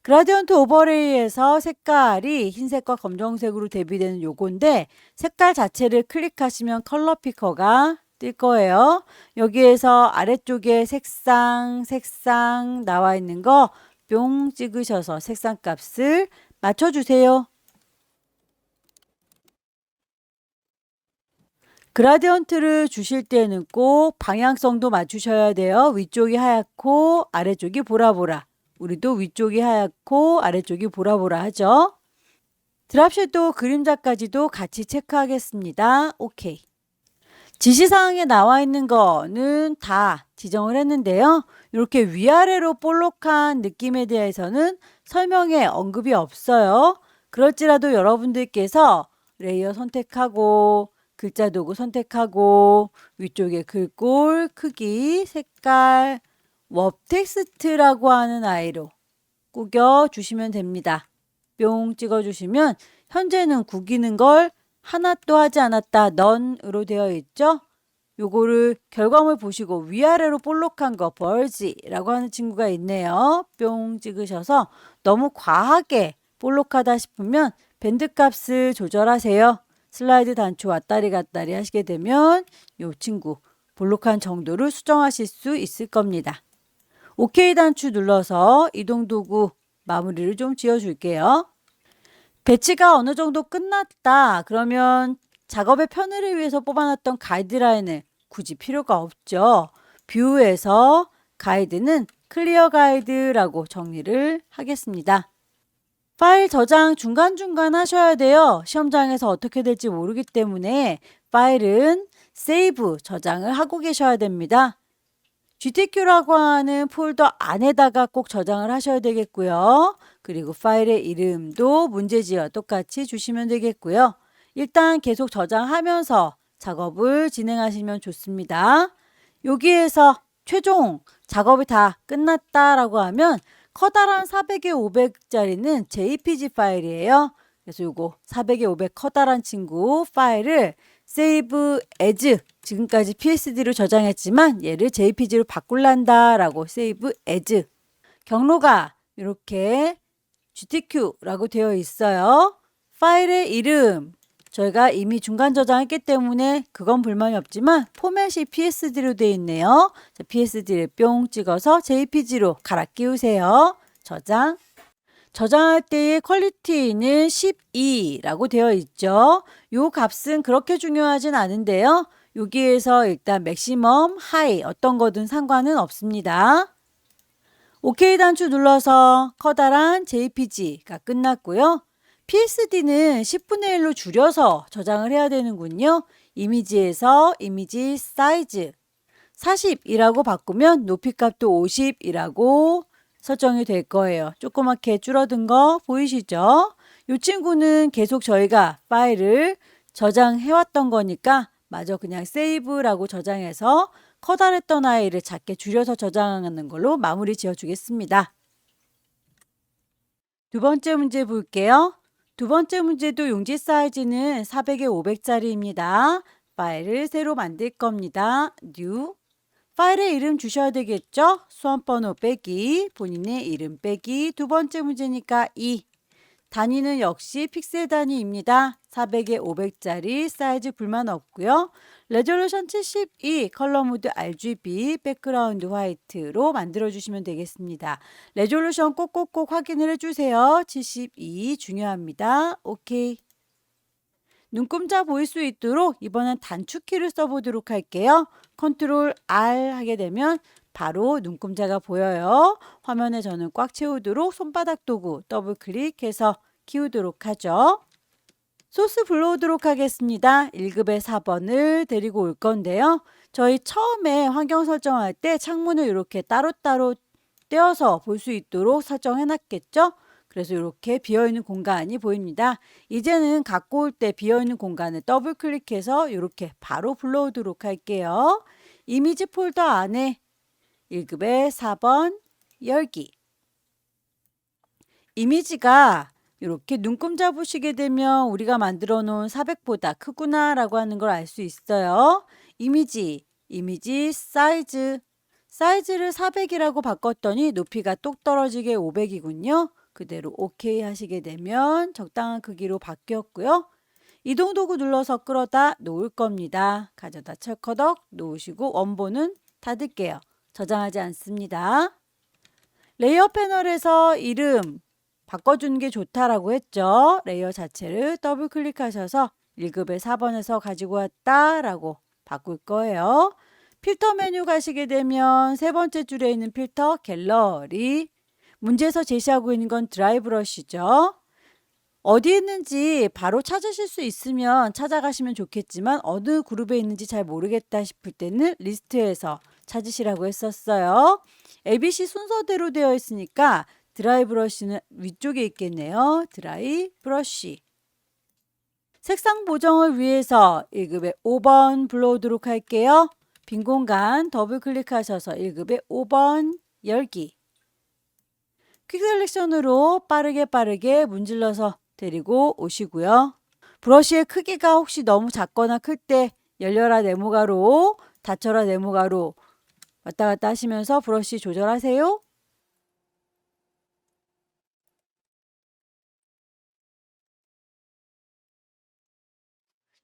그라디언트 오버레이에서 색깔이 흰색과 검정색으로 대비되는 요건데 색깔 자체를 클릭하시면 컬러 피커가 뜰 거예요. 여기에서 아래쪽에 색상 나와 있는 거 뿅 찍으셔서 색상 값을 맞춰주세요. 그라디언트를 주실 때는 꼭 방향성도 맞추셔야 돼요. 위쪽이 하얗고 아래쪽이 보라보라. 우리도 위쪽이 하얗고 아래쪽이 보라보라 하죠. 드랍 섀도우 그림자까지도 같이 체크하겠습니다. 오케이. 지시사항에 나와 있는 거는 다 지정을 했는데요. 이렇게 위아래로 볼록한 느낌에 대해서는 설명에 언급이 없어요. 그럴지라도 여러분들께서 레이어 선택하고 글자 도구 선택하고 위쪽에 글꼴, 크기, 색깔, 웹 텍스트라고 하는 아이로 꾸겨 주시면 됩니다. 뿅 찍어 주시면 현재는 구기는 걸 하나도 하지 않았다. none으로 되어 있죠. 요거를 결과물 보시고 위아래로 볼록한 거 벌지라고 하는 친구가 있네요. 뿅 찍으셔서 너무 과하게 볼록하다 싶으면 밴드 값을 조절하세요. 슬라이드 단추 왔다리 갔다리 하시게 되면 요 친구 볼록한 정도를 수정하실 수 있을 겁니다. OK 단추 눌러서 이동 도구 마무리를 좀 지어줄게요. 배치가 어느 정도 끝났다. 그러면 작업의 편의를 위해서 뽑아놨던 가이드라인을 굳이 필요가 없죠. 뷰에서 가이드는 클리어 가이드라고 정리를 하겠습니다. 파일 저장 중간중간 하셔야 돼요. 시험장에서 어떻게 될지 모르기 때문에 파일은 세이브 저장을 하고 계셔야 됩니다. GTQ라고 하는 폴더 안에다가 꼭 저장을 하셔야 되겠고요. 그리고 파일의 이름도 문제지와 똑같이 주시면 되겠고요. 일단 계속 저장하면서 작업을 진행하시면 좋습니다. 여기에서 최종 작업이 다 끝났다라고 하면 커다란 400에 500짜리는 JPG 파일이에요. 그래서 요거 400에 500 커다란 친구 파일을 Save as 지금까지 PSD로 저장했지만 얘를 JPG로 바꿀란다 라고 Save as 경로가 이렇게 GTQ라고 되어 있어요. 파일의 이름 저희가 이미 중간 저장했기 때문에 그건 불만이 없지만 포맷이 PSD로 되어 있네요. 자, PSD를 뿅 찍어서 JPG로 갈아 끼우세요. 저장할 때의 퀄리티는 12라고 되어 있죠. 요 값은 그렇게 중요하진 않은데요. 여기에서 일단 맥시멈, 하이 어떤 거든 상관은 없습니다. OK 단추 눌러서 커다란 JPG가 끝났고요. PSD는 10분의 1로 줄여서 저장을 해야 되는군요. 이미지에서 이미지 사이즈 40이라고 바꾸면 높이 값도 50이라고 설정이 될 거예요. 조그맣게 줄어든 거 보이시죠? 이 친구는 계속 저희가 파일을 저장해왔던 거니까 마저 그냥 세이브라고 저장해서 커다랬던 아이를 작게 줄여서 저장하는 걸로 마무리 지어주겠습니다. 두 번째 문제 볼게요. 두 번째 문제도 용지 사이즈는 400에 500짜리입니다. 파일을 새로 만들 겁니다. New. 파일의 이름 주셔야 되겠죠? 수험번호 빼기, 본인의 이름 빼기. 두 번째 문제니까 2. 단위는 역시 픽셀 단위입니다. 400에 500짜리 사이즈 불만 없고요. 레졸루션 72, 컬러 모드 RGB, 백그라운드 화이트로 만들어 주시면 되겠습니다. 레졸루션 꼭꼭꼭 확인을 해주세요. 72 중요합니다. 오케이. 눈금자 보일 수 있도록 이번엔 단축키를 써보도록 할게요. 컨트롤 R 하게 되면 바로 눈금자가 보여요. 화면에 저는 꽉 채우도록 손바닥 도구 더블 클릭해서 키우도록 하죠. 소스 불러오도록 하겠습니다. 1급의 4번을 데리고 올 건데요. 저희 처음에 환경 설정할 때 창문을 이렇게 따로따로 떼어서 볼 수 있도록 설정해 놨겠죠? 그래서 이렇게 비어있는 공간이 보입니다. 이제는 갖고 올 때 비어있는 공간을 더블 클릭해서 이렇게 바로 불러오도록 할게요. 이미지 폴더 안에 1급의 4번 열기. 이미지가 이렇게 눈금 잡으시게 되면 우리가 만들어 놓은 400보다 크구나 라고 하는 걸 알 수 있어요. 이미지 사이즈를 400이라고 바꿨더니 높이가 똑 떨어지게 500이군요. 그대로 OK 하시게 되면 적당한 크기로 바뀌었고요. 이동 도구 눌러서 끌어다 놓을 겁니다. 가져다 철커덕 놓으시고 원본은 닫을게요. 저장하지 않습니다. 레이어 패널에서 이름 바꿔주는 게 좋다라고 했죠. 레이어 자체를 더블 클릭하셔서 1급의 4번에서 가지고 왔다라고 바꿀 거예요. 필터 메뉴 가시게 되면 세 번째 줄에 있는 필터 갤러리 문제에서 제시하고 있는 건 드라이 브러쉬죠. 어디 있는지 바로 찾으실 수 있으면 찾아가시면 좋겠지만 어느 그룹에 있는지 잘 모르겠다 싶을 때는 리스트에서 찾으시라고 했었어요. ABC 순서대로 되어 있으니까 드라이 브러쉬는 위쪽에 있겠네요. 드라이 브러쉬. 색상 보정을 위해서 1급의 5번 불러오도록 할게요. 빈 공간 더블 클릭하셔서 1급의 5번 열기. 퀵 셀렉션으로 빠르게 문질러서 데리고 오시고요. 브러쉬의 크기가 혹시 너무 작거나 클 때 열려라 네모가로, 닫혀라 네모가로 왔다 갔다 하시면서 브러쉬 조절하세요.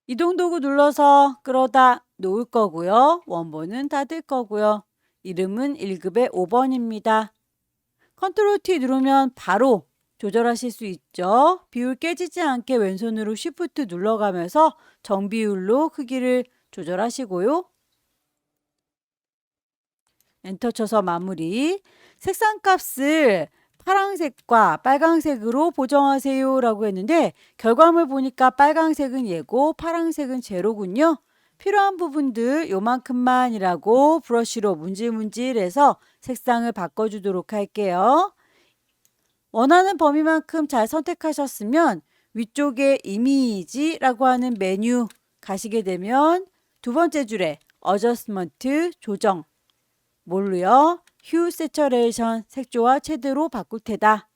이동 도구 눌러서 끌어다 놓을 거고요. 원본은 닫을 거고요. 이름은 1급의 5번입니다. 컨트롤 T 누르면 바로 조절하실 수 있죠. 비율 깨지지 않게 왼손으로 쉬프트 눌러가면서 정비율로 크기를 조절하시고요. 엔터 쳐서 마무리. 색상 값을 파란색과 빨간색으로 보정하세요 라고 했는데 결과물 보니까 빨간색은 예고 파란색은 제로군요. 필요한 부분들 요만큼만이라고 브러쉬로 문질문질해서 색상을 바꿔주도록 할게요. 원하는 범위만큼 잘 선택하셨으면 위쪽에 이미지라고 하는 메뉴 가시게 되면 두 번째 줄에 어저스먼트 조정 뭘로요? 휴 세처레이션 색조와 채도로 바꿀 테다.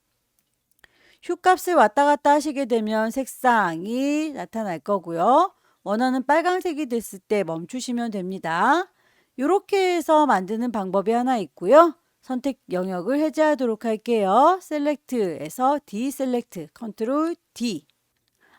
휴 값을 왔다 갔다 하시게 되면 색상이 나타날 거고요. 원하는 빨간색이 됐을 때 멈추시면 됩니다. 이렇게 해서 만드는 방법이 하나 있고요. 선택 영역을 해제하도록 할게요. 셀렉트에서 디셀렉트, 컨트롤 D.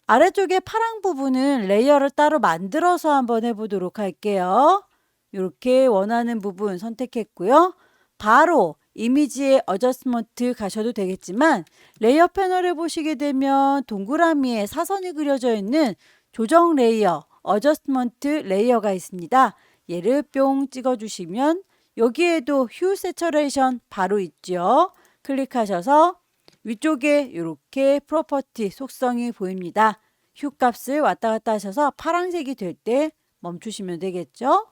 아래쪽에 파란 부분은 레이어를 따로 만들어서 한번 해보도록 할게요. 이렇게 원하는 부분 선택했고요. 바로 이미지의 어저스먼트 가셔도 되겠지만 레이어 패널에 보시게 되면 동그라미에 사선이 그려져 있는 조정 레이어, 어저스먼트 레이어가 있습니다. 얘를 뿅 찍어주시면 여기에도 휴 세처레이션 바로 있죠. 클릭하셔서 위쪽에 이렇게 프로퍼티 속성이 보입니다. 휴 값을 왔다 갔다 하셔서 파란색이 될 때 멈추시면 되겠죠.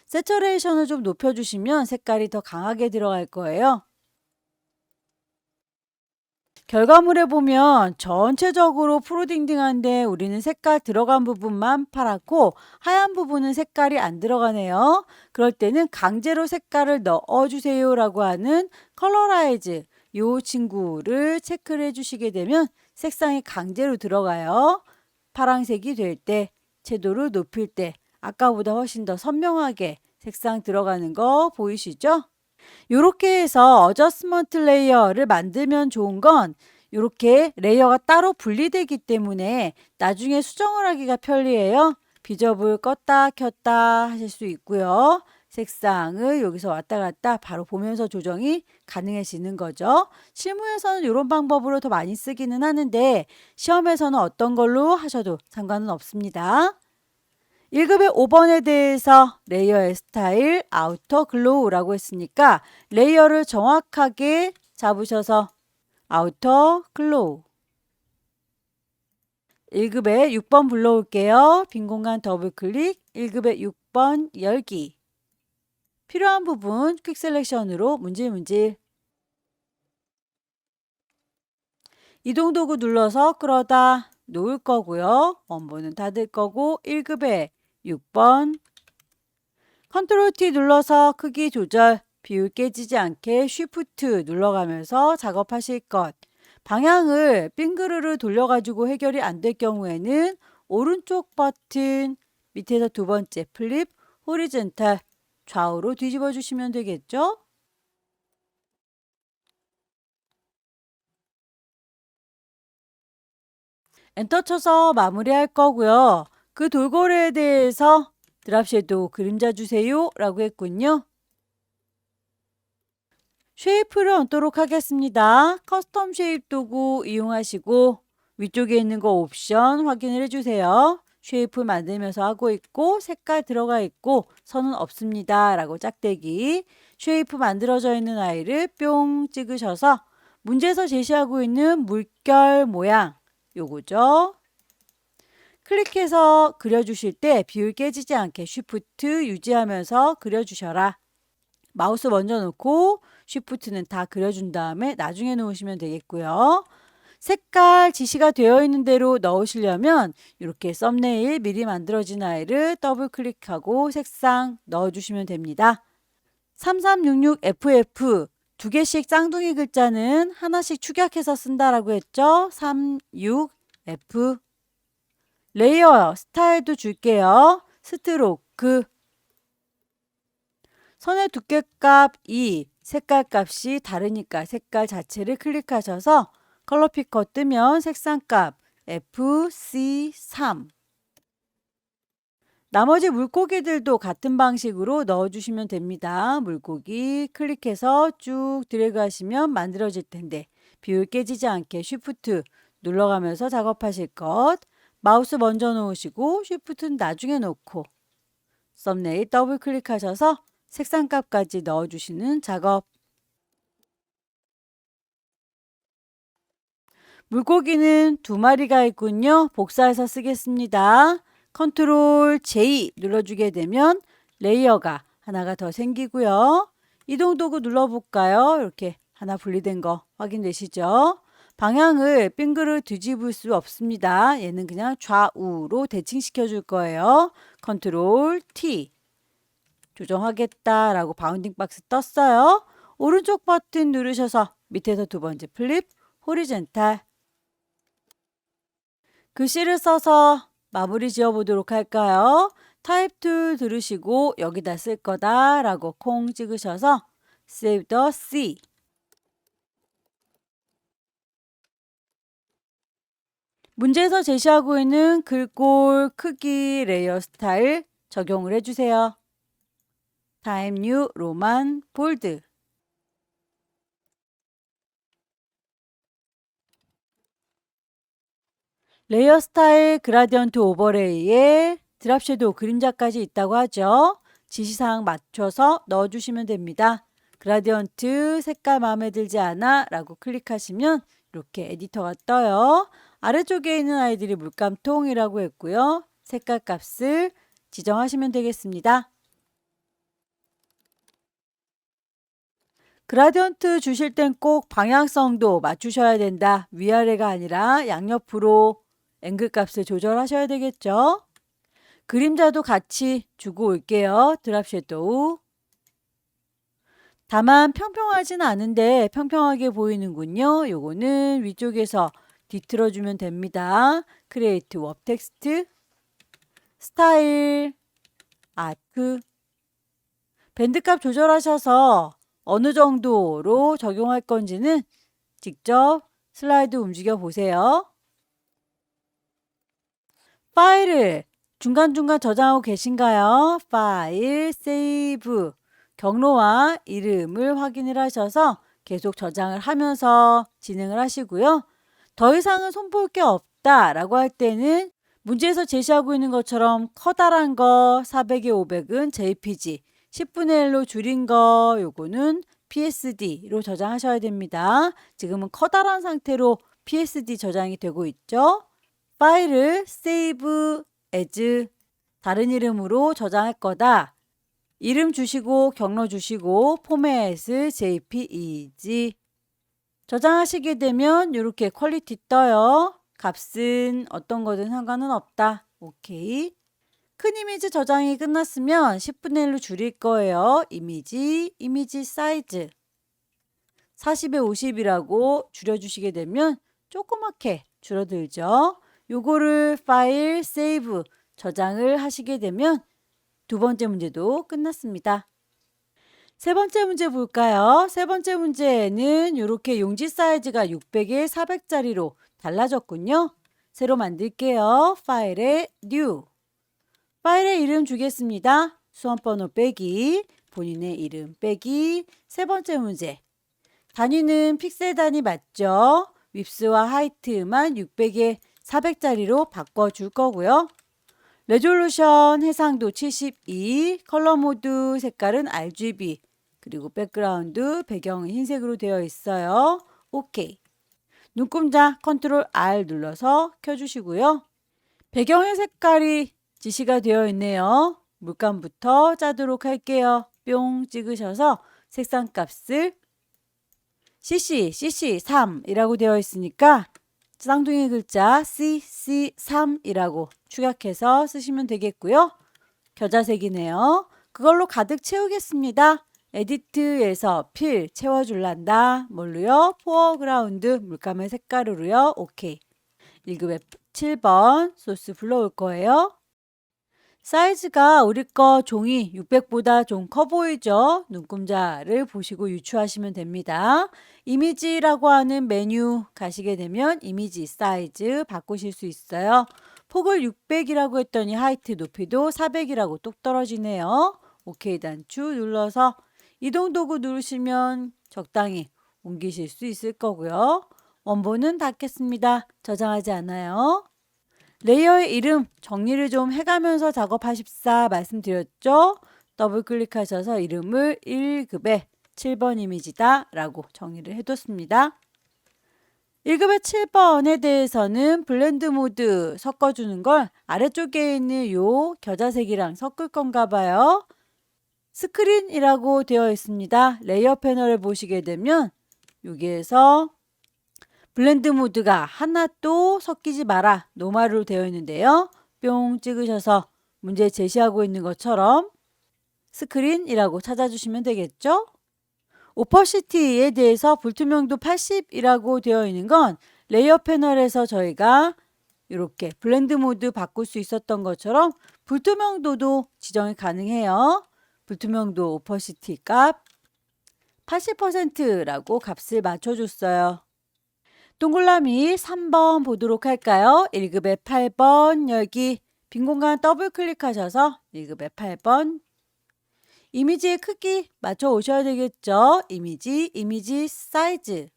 세처레이션을 좀 높여주시면 색깔이 더 강하게 들어갈 거예요. 결과물에 보면 전체적으로 푸르딩딩한데 우리는 색깔 들어간 부분만 파랗고 하얀 부분은 색깔이 안 들어가네요. 그럴 때는 강제로 색깔을 넣어주세요 라고 하는 컬러라이즈 이 친구를 체크를 해주시게 되면 색상이 강제로 들어가요. 파란색이 될 때, 채도를 높일 때 아까보다 훨씬 더 선명하게 색상 들어가는 거 보이시죠? 이렇게 해서 어저스먼트 레이어를 만들면 좋은 건 이렇게 레이어가 따로 분리되기 때문에 나중에 수정을 하기가 편리해요. 비접을 껐다 켰다 하실 수 있고요. 색상을 여기서 왔다 갔다 바로 보면서 조정이 가능해지는 거죠. 실무에서는 이런 방법으로 더 많이 쓰기는 하는데 시험에서는 어떤 걸로 하셔도 상관은 없습니다. 1급의 5번에 대해서 레이어의 스타일 아우터 글로우라고 했으니까 레이어를 정확하게 잡으셔서 아우터 글로우 1급의 6번 불러올게요. 빈 공간 더블 클릭 1급의 6번 열기 필요한 부분 퀵 셀렉션으로 문질문질 이동 도구 눌러서 끌어다 놓을 거고요. 원본은 닫을 거고 1급의 6번 컨트롤 T 눌러서 크기 조절 비율 깨지지 않게 쉬프트 눌러가면서 작업하실 것 방향을 빙그르르 돌려가지고 해결이 안 될 경우에는 오른쪽 버튼 밑에서 두 번째 플립 호리젠탈 좌우로 뒤집어 주시면 되겠죠. 엔터 쳐서 마무리할 거고요. 그 돌고래에 대해서 드랍 섀도우 그림자 주세요 라고 했군요. 쉐이프를 얹도록 하겠습니다. 커스텀 쉐입 도구 이용하시고 위쪽에 있는 거 옵션 확인을 해주세요. 쉐이프 만들면서 하고 있고 색깔 들어가 있고 선은 없습니다 라고 짝대기 쉐이프 만들어져 있는 아이를 뿅 찍으셔서 문제에서 제시하고 있는 물결 모양 요거죠. 클릭해서 그려주실 때 비율 깨지지 않게 쉬프트 유지하면서 그려주셔라. 마우스 먼저 놓고 쉬프트는 다 그려준 다음에 나중에 놓으시면 되겠고요. 색깔 지시가 되어 있는 대로 넣으시려면 이렇게 썸네일 미리 만들어진 아이를 더블 클릭하고 색상 넣어주시면 됩니다. 3366FF 두 개씩 쌍둥이 글자는 하나씩 축약해서 쓴다라고 했죠. 36F 레이어 스타일도 줄게요. 스트로크. 선의 두께값 2, 색깔 값이 다르니까 색깔 자체를 클릭하셔서 컬러 피커 뜨면 색상값 FC3. 나머지 물고기들도 같은 방식으로 넣어주시면 됩니다. 물고기 클릭해서 쭉 드래그 하시면 만들어질 텐데 비율 깨지지 않게 쉬프트 눌러가면서 작업하실 것. 마우스 먼저 놓으시고 쉬프트는 나중에 놓고 썸네일 더블 클릭하셔서 색상값까지 넣어주시는 작업. 물고기는 2마리가 있군요. 복사해서 쓰겠습니다. 컨트롤 J 눌러주게 되면 레이어가 하나가 더 생기고요. 이동도구 눌러볼까요? 이렇게 하나 분리된 거 확인되시죠? 방향을 빙그르 뒤집을 수 없습니다. 얘는 그냥 좌우로 대칭시켜 줄 거예요. 컨트롤 T 조정하겠다라고 바운딩 박스 떴어요. 오른쪽 버튼 누르셔서 밑에서 2번째 플립 호리젠탈. 글씨를 써서 마무리 지어보도록 할까요? 타입 툴 들으시고 여기다 쓸 거다 라고 콩 찍으셔서 Save the C. 문제에서 제시하고 있는 글꼴 크기 레이어 스타일 적용을 해주세요. 타임 뉴 로만 볼드. 레이어 스타일 그라디언트 오버레이에 드랍 섀도우 그림자까지 있다고 하죠. 지시사항 맞춰서 넣어주시면 됩니다. 그라디언트 색깔 마음에 들지 않아 라고 클릭하시면 이렇게 에디터가 떠요. 아래쪽에 있는 아이들이 물감통이라고 했고요. 색깔 값을 지정하시면 되겠습니다. 그라디언트 주실 땐 꼭 방향성도 맞추셔야 된다. 위아래가 아니라 양옆으로 앵글 값을 조절하셔야 되겠죠. 그림자도 같이 주고 올게요. 드랍 섀도우. 다만 평평하진 않은데 평평하게 보이는군요. 요거는 위쪽에서 뒤틀어주면 됩니다. 크리에이트 웹 텍스트, 스타일, 아크, 밴드값 조절하셔서 어느 정도로 적용할 건지는 직접 슬라이드 움직여 보세요. 파일을 중간중간 저장하고 계신가요? 파일, 세이브, 경로와 이름을 확인을 하셔서 계속 저장을 하면서 진행을 하시고요. 더 이상은 손볼 게 없다 라고 할 때는 문제에서 제시하고 있는 것처럼 커다란 거 400에 500은 JPG, 10분의 1로 줄인 거 요거는 PSD로 저장하셔야 됩니다. 지금은 커다란 상태로 PSD 저장이 되고 있죠. 파일을 Save as 다른 이름으로 저장할 거다. 이름 주시고 경로 주시고 포맷 JPEG 저장하시게 되면 이렇게 퀄리티 떠요. 값은 어떤 거든 상관은 없다. 오케이. 큰 이미지 저장이 끝났으면 10분의 1로 줄일 거예요. 이미지 사이즈 40에 50이라고 줄여주시게 되면 조그맣게 줄어들죠. 요거를 파일 세이브 저장을 하시게 되면 2번째 문제도 끝났습니다. 3번째 문제 볼까요? 3번째 문제에는 이렇게 용지 사이즈가 600에 400짜리로 달라졌군요. 새로 만들게요. 파일에 new. 파일의 이름 주겠습니다. 수험번호 빼기, 본인의 이름 빼기. 3번째 문제. 단위는 픽셀 단위 맞죠? 윕스와 하이트만 600에 400짜리로 바꿔줄 거고요. 레졸루션 해상도 72, 컬러 모드 색깔은 RGB, 그리고 백그라운드 배경은 흰색으로 되어 있어요. 오케이. 눈금자 컨트롤 R 눌러서 켜주시고요. 배경의 색깔이 지시가 되어 있네요. 물감부터 짜도록 할게요. 뿅 찍으셔서 색상 값을 CC3이라고 되어 있으니까 쌍둥이 글자 CC3이라고 축약해서 쓰시면 되겠고요. 겨자색이네요. 그걸로 가득 채우겠습니다. 에디트에서 필 채워줄란다. 뭘로요? 포어그라운드 물감의 색깔으로요. 오케이. 1급 7번 소스 불러올 거예요. 사이즈가 우리 거 종이 600보다 좀 커 보이죠? 눈금자를 보시고 유추하시면 됩니다. 이미지라고 하는 메뉴 가시게 되면 이미지 사이즈 바꾸실 수 있어요. 폭을 600이라고 했더니 하이트 높이도 400이라고 똑 떨어지네요. 오케이 단추 눌러서 이동 도구 누르시면 적당히 옮기실 수 있을 거고요. 원본은 닫겠습니다. 저장하지 않아요. 레이어의 이름 정리를 좀 해가면서 작업하십사 말씀드렸죠? 더블 클릭하셔서 이름을 1급의 7번 이미지다 라고 정리를 해뒀습니다. 1급의 7번에 대해서는 블렌드 모드 섞어주는 걸 아래쪽에 있는 요 겨자색이랑 섞을 건가 봐요. 스크린이라고 되어 있습니다. 레이어 패널을 보시게 되면 여기에서 블렌드 모드가 하나도 섞이지 마라 노말로 되어 있는데요. 뿅 찍으셔서 문제 제시하고 있는 것처럼 스크린이라고 찾아주시면 되겠죠. 오퍼시티에 대해서 불투명도 80이라고 되어 있는 건 레이어 패널에서 저희가 이렇게 블렌드 모드 바꿀 수 있었던 것처럼 불투명도도 지정이 가능해요. 불투명도 오퍼시티 값 80%라고 값을 맞춰줬어요. 동글라미 3번 보도록 할까요? 1급의 8번 열기 빈 공간 더블 클릭하셔서 1급의 8번 이미지의 크기 맞춰 오셔야 되겠죠? 이미지 사이즈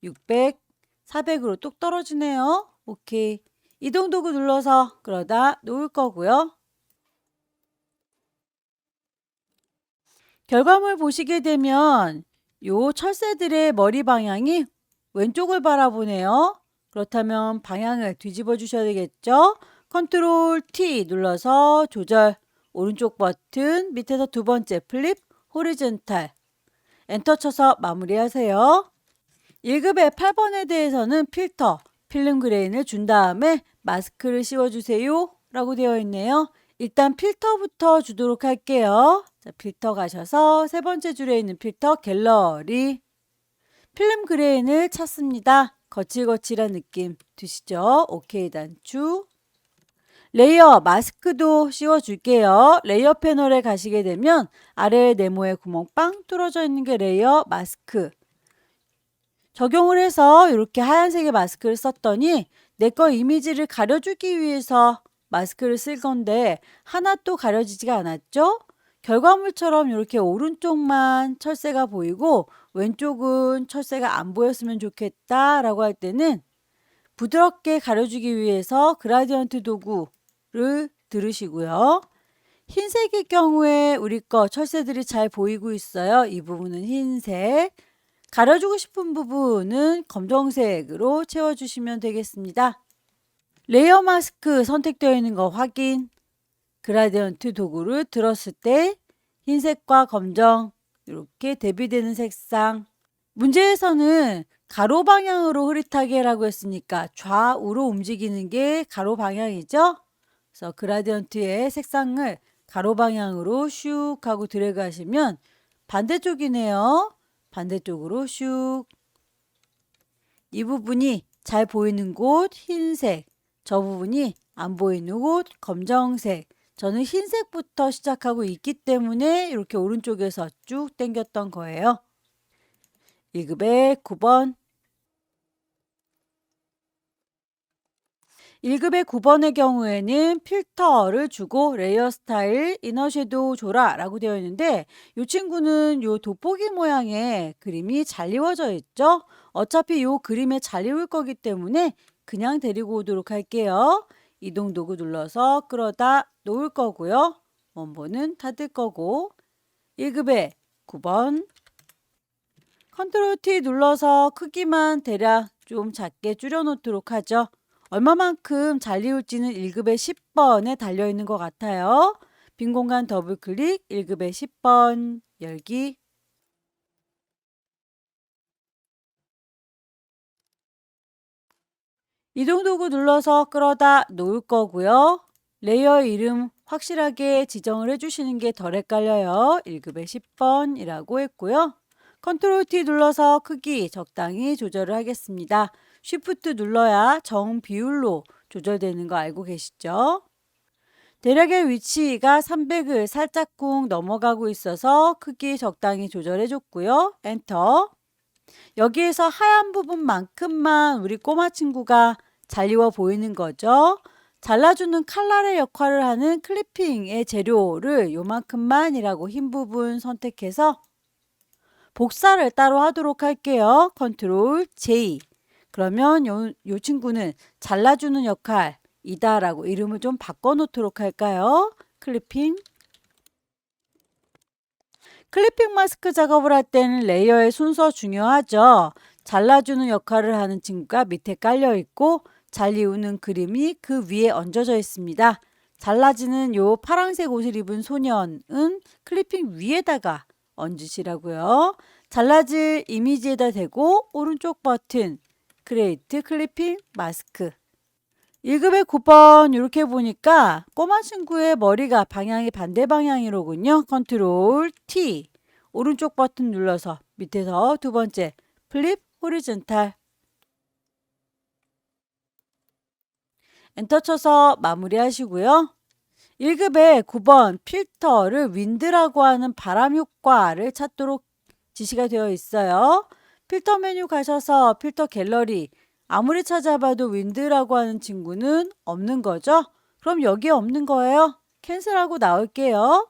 600, 400으로 뚝 떨어지네요. 오케이. 이동 도구 눌러서 그러다 놓을 거고요. 결과물 보시게 되면 요 철새들의 머리 방향이 왼쪽을 바라보네요. 그렇다면 방향을 뒤집어 주셔야 되겠죠? 컨트롤 T 눌러서 조절 오른쪽 버튼 밑에서 두 번째 플립 호리존탈 엔터 쳐서 마무리하세요. 1급의 8번에 대해서는 필터 필름 그레인을 준 다음에 마스크를 씌워주세요 라고 되어 있네요. 일단 필터부터 주도록 할게요. 자, 필터 가셔서 세 번째 줄에 있는 필터 갤러리 필름 그레인을 찾습니다. 거칠거칠한 느낌 드시죠? 오케이 단추 레이어 마스크도 씌워줄게요. 레이어 패널에 가시게 되면 아래 네모에 구멍 빵 뚫어져 있는 게 레이어 마스크 적용을 해서 이렇게 하얀색의 마스크를 썼더니 내 거 이미지를 가려주기 위해서 마스크를 쓸 건데 하나도 가려지지가 않았죠? 결과물처럼 이렇게 오른쪽만 철새가 보이고 왼쪽은 철새가 안 보였으면 좋겠다라고 할 때는 부드럽게 가려주기 위해서 그라디언트 도구를 들으시고요. 흰색일 경우에 우리 거 철새들이 잘 보이고 있어요. 이 부분은 흰색. 가려주고 싶은 부분은 검정색으로 채워주시면 되겠습니다. 레이어 마스크 선택되어 있는 거 확인. 그라디언트 도구를 들었을 때 흰색과 검정 이렇게 대비되는 색상. 문제에서는 가로 방향으로 흐릿하게라고 했으니까 좌우로 움직이는 게 가로 방향이죠. 그래서 그라디언트의 색상을 가로 방향으로 슉 하고 드래그 하시면 반대쪽이네요. 반대쪽으로 슉. 이 부분이 잘 보이는 곳 흰색, 저 부분이 안 보이는 곳 검정색. 저는 흰색부터 시작하고 있기 때문에 이렇게 오른쪽에서 쭉 당겼던 거예요. 1급의 9번 1급의 9번의 경우에는 필터를 주고 레이어 스타일 이너 섀도우 줘라 라고 되어 있는데 이 친구는 요 돋보기 모양의 그림이 잘 이루어져 있죠. 어차피 요 그림에 잘 이룰 거기 때문에 그냥 데리고 오도록 할게요. 이동 도구 눌러서 끌어다 놓을 거고요. 원본은 닫을 거고 1급의 9번 컨트롤 T 눌러서 크기만 대략 좀 작게 줄여 놓도록 하죠. 얼마만큼 잘 이울지는 1급의 10번에 달려있는 것 같아요. 빈 공간 더블 클릭 1급의 10번 열기 이동 도구 눌러서 끌어다 놓을 거고요. 레이어 이름 확실하게 지정을 해주시는 게 덜 헷갈려요. 1급의 10번이라고 했고요. 컨트롤 T 눌러서 크기 적당히 조절을 하겠습니다. 쉬프트 눌러야 정 비율로 조절되는 거 알고 계시죠? 대략의 위치가 300을 살짝쿵 넘어가고 있어서 크기 적당히 조절해 줬고요. 엔터. 여기에서 하얀 부분만큼만 우리 꼬마 친구가 잘 익어 보이는 거죠. 잘라주는 칼날의 역할을 하는 클리핑의 재료를 요만큼만이라고 흰 부분 선택해서 복사를 따로 하도록 할게요. 컨트롤 J. 그러면 요 친구는 잘라주는 역할이다 라고 이름을 좀 바꿔 놓도록 할까요? 클리핑. 클리핑 마스크 작업을 할 때는 레이어의 순서 중요하죠. 잘라주는 역할을 하는 친구가 밑에 깔려 있고 잘 이우는 그림이 그 위에 얹어져 있습니다. 잘라지는 요 파란색 옷을 입은 소년은 클리핑 위에다가 얹으시라고요. 잘라질 이미지에다 대고 오른쪽 버튼 크리에이트 클리핑 마스크. 1급의 9번 이렇게 보니까 꼬마 친구의 머리가 방향이 반대 방향이로군요. 컨트롤 T. 오른쪽 버튼 눌러서 밑에서 두 번째 플립 호리존탈. 엔터 쳐서 마무리하시고요. 1급의 9번 필터를 윈드라고 하는 바람 효과를 찾도록 지시가 되어 있어요. 필터 메뉴 가셔서 필터 갤러리. 아무리 찾아봐도 윈드라고 하는 친구는 없는 거죠? 그럼 여기에 없는 거예요. 캔슬하고 나올게요.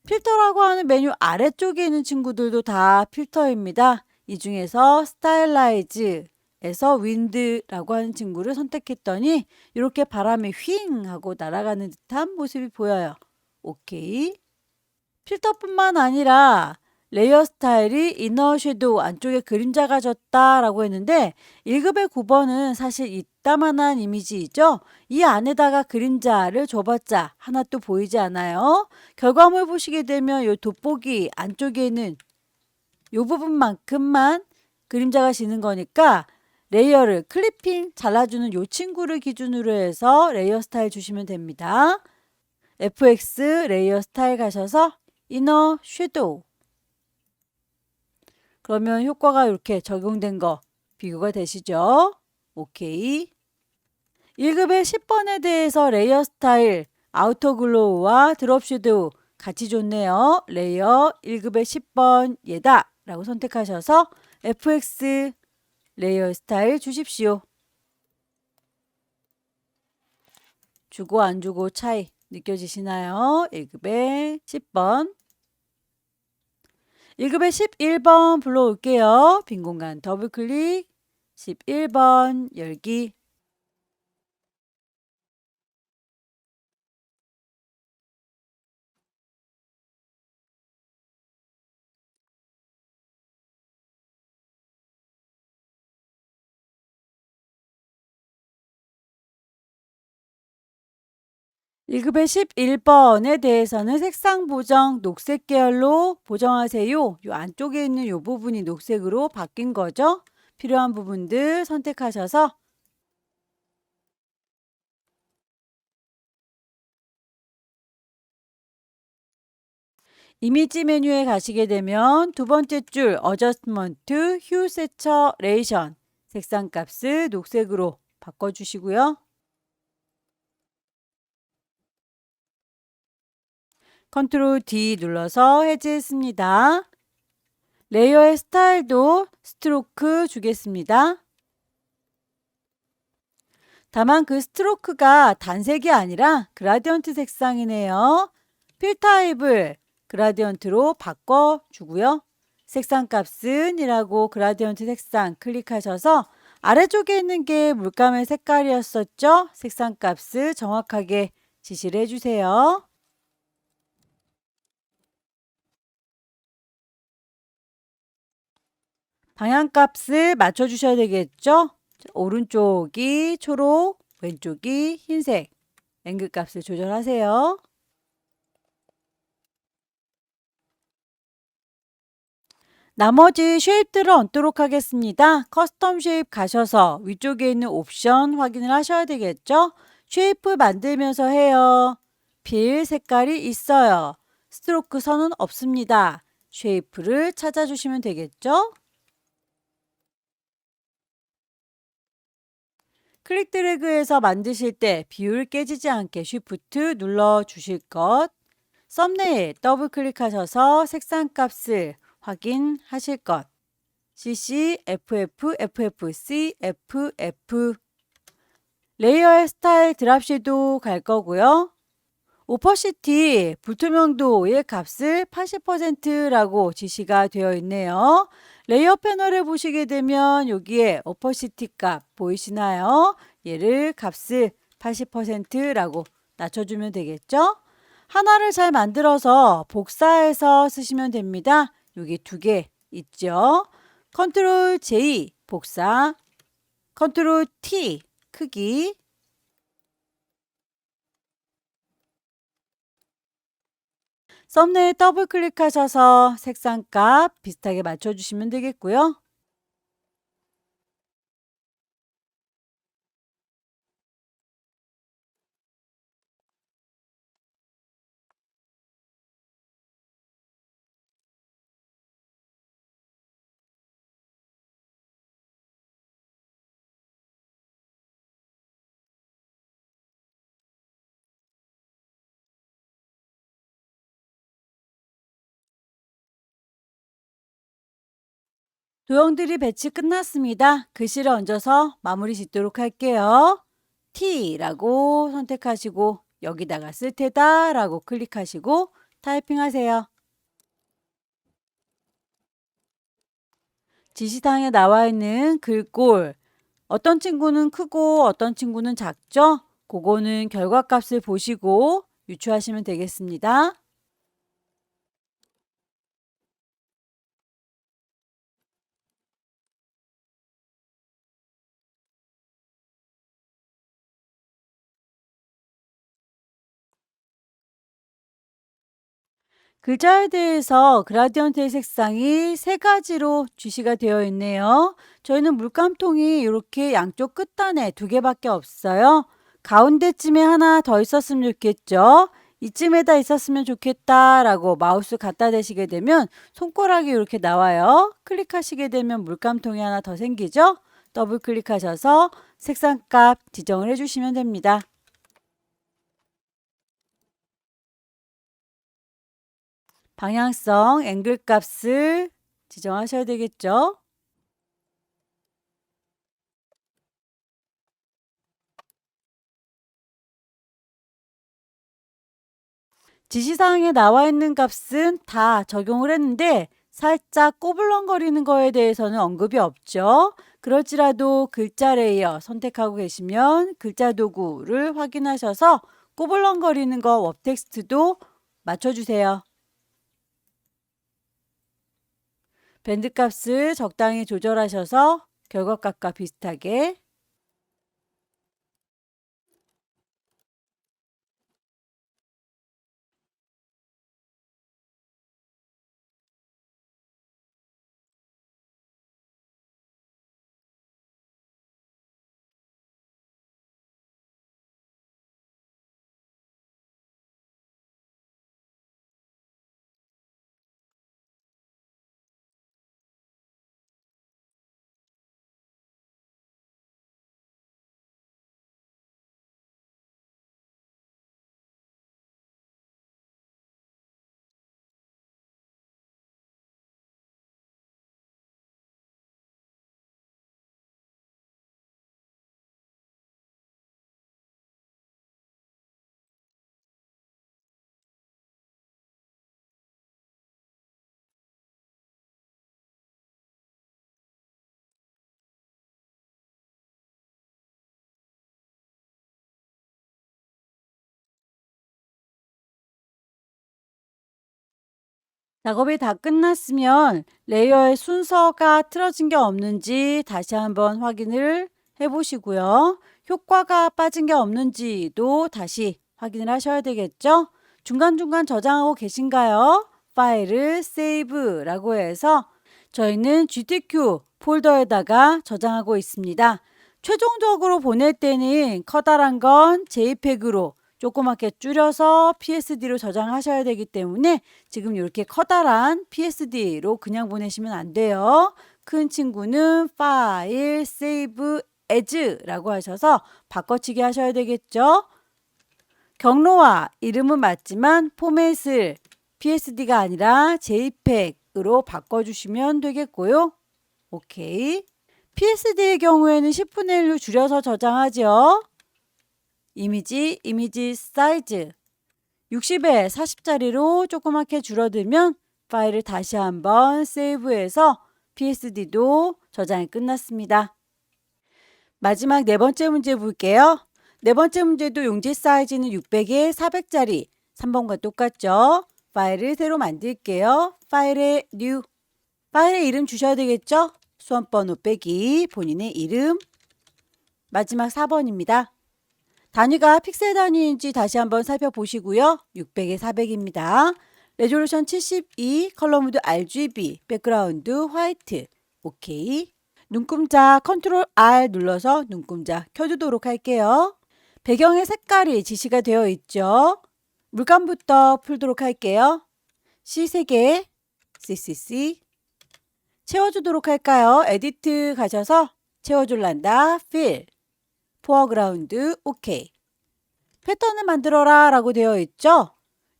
필터라고 하는 메뉴 아래쪽에 있는 친구들도 다 필터입니다. 이 중에서 스타일라이즈에서 윈드라고 하는 친구를 선택했더니 이렇게 바람이 휙 하고 날아가는 듯한 모습이 보여요. 오케이. 필터뿐만 아니라 레이어 스타일이 이너 섀도우 안쪽에 그림자가 졌다 라고 했는데 1급의 9번은 사실 이따만한 이미지이죠. 이 안에다가 그림자를 줘봤자 하나도 보이지 않아요. 결과물 보시게 되면 이 돋보기 안쪽에 있는 이 부분만큼만 그림자가 지는 거니까 레이어를 클리핑 잘라주는 이 친구를 기준으로 해서 레이어 스타일 주시면 됩니다. FX 레이어 스타일 가셔서 이너 섀도우. 그러면 효과가 이렇게 적용된 거 비교가 되시죠? 오케이. 1급의 10번에 대해서 레이어 스타일, 아우터 글로우와 드롭 섀도우 같이 줬네요. 레이어 1급의 10번 얘다 라고 선택하셔서 FX 레이어 스타일 주십시오. 주고 안 주고 차이 느껴지시나요? 1급의 10번. 1급의 11번 불러올게요. 빈 공간 더블 클릭. 11번 열기. 일급의 11번에 대해서는 색상 보정 녹색 계열로 보정하세요. 요 안쪽에 있는 요 부분이 녹색으로 바뀐 거죠. 필요한 부분들 선택하셔서 이미지 메뉴에 가시게 되면 두 번째 줄 어저스먼트 휴 세처레이션 색상 값을 녹색으로 바꿔주시고요. 컨트롤 D 눌러서 해제했습니다. 레이어의 스타일도 스트로크 주겠습니다. 다만 그 스트로크가 단색이 아니라 그라디언트 색상이네요. 필 타입을 그라디언트로 바꿔주고요. 색상 값은 이라고 그라디언트 색상 클릭하셔서 아래쪽에 있는 게 물감의 색깔이었었죠. 색상 값을 정확하게 지시를 해주세요. 방향값을 맞춰주셔야 되겠죠. 오른쪽이 초록, 왼쪽이 흰색. 앵글 값을 조절하세요. 나머지 쉐입들을 얹도록 하겠습니다. 커스텀 쉐입 가셔서 위쪽에 있는 옵션 확인을 하셔야 되겠죠. 쉐입을 만들면서 해요. 필 색깔이 있어요. 스트로크 선은 없습니다. 쉐입을 찾아주시면 되겠죠. 클릭 드래그해서 만드실 때 비율 깨지지 않게 쉬프트 눌러 주실 것. 썸네일 더블 클릭하셔서 색상 값을 확인하실 것. CC, FF, FFC, FF. 레이어의 스타일 드랍 섀도우 갈 거고요. 오퍼시티 불투명도의 값을 80%라고 지시가 되어 있네요. 레이어 패널에 보시게 되면 여기에 오퍼시티 값 보이시나요? 얘를 값을 80%라고 낮춰주면 되겠죠? 하나를 잘 만들어서 복사해서 쓰시면 됩니다. 여기 두 개 있죠? 컨트롤 J 복사, 컨트롤 T 크기, 썸네일 더블 클릭하셔서 색상값 비슷하게 맞춰주시면 되겠고요. 도형들이 배치 끝났습니다. 글씨를 얹어서 마무리 짓도록 할게요. T라고 선택하시고 여기다가 쓸 테다 라고 클릭하시고 타이핑하세요. 지시사항에 나와 있는 글꼴, 어떤 친구는 크고 어떤 친구는 작죠? 그거는 결과값을 보시고 유추하시면 되겠습니다. 글자에 대해서 그라디언트의 색상이 세 가지로 주시가 되어 있네요. 저희는 물감통이 이렇게 양쪽 끝단에 두 개밖에 없어요. 가운데쯤에 하나 더 있었으면 좋겠죠. 이쯤에다 있었으면 좋겠다라고 마우스 갖다 대시게 되면 손가락이 이렇게 나와요. 클릭하시게 되면 물감통이 하나 더 생기죠. 더블 클릭하셔서 색상값 지정을 해주시면 됩니다. 방향성, 앵글 값을 지정하셔야 되겠죠. 지시사항에 나와 있는 값은 다 적용을 했는데 살짝 꼬불렁거리는 거에 대해서는 언급이 없죠. 그럴지라도 글자 레이어 선택하고 계시면 글자 도구를 확인하셔서 꼬불렁거리는 거 웹텍스트도 맞춰주세요. 밴드 값을 적당히 조절하셔서 결과값과 비슷하게. 작업이 다 끝났으면 레이어의 순서가 틀어진 게 없는지 다시 한번 확인을 해보시고요. 효과가 빠진 게 없는지도 다시 확인을 하셔야 되겠죠. 중간중간 저장하고 계신가요? 파일을 세이브라고 해서 저희는 GTQ 폴더에다가 저장하고 있습니다. 최종적으로 보낼 때는 커다란 건 JPEG으로 조그맣게 줄여서 PSD로 저장하셔야 되기 때문에 지금 이렇게 커다란 PSD로 그냥 보내시면 안 돼요. 큰 친구는 파일, 세이브 as라고 하셔서 바꿔치기 하셔야 되겠죠. 경로와 이름은 맞지만 포맷을 PSD가 아니라 JPEG으로 바꿔주시면 되겠고요. 오케이. PSD의 경우에는 10분의 1로 줄여서 저장하죠. 이미지 사이즈 60에 40짜리로 조그맣게 줄어들면 파일을 다시 한번 세이브해서 PSD도 저장이 끝났습니다. 마지막 네 번째 문제 볼게요. 네 번째 문제도 용지 사이즈는 600에 400짜리 3번과 똑같죠. 파일을 새로 만들게요. 파일에 new 파일의 이름 주셔야 되겠죠. 수험번호 빼기 본인의 이름 마지막 4번입니다. 단위가 픽셀 단위인지 다시 한번 살펴보시고요. 600에 400입니다. 레졸루션 72, 컬러 모드 RGB, 백그라운드 화이트. 오케이. 눈금자 컨트롤 R 눌러서 눈금자 켜두도록 할게요. 배경의 색깔이 지시가 되어 있죠. 물감부터 풀도록 할게요. C 3개, CCC. 채워주도록 할까요? 에디트 가셔서 채워줄란다. Fill. 포어그라운드 오케이. 패턴을 만들어라 라고 되어 있죠.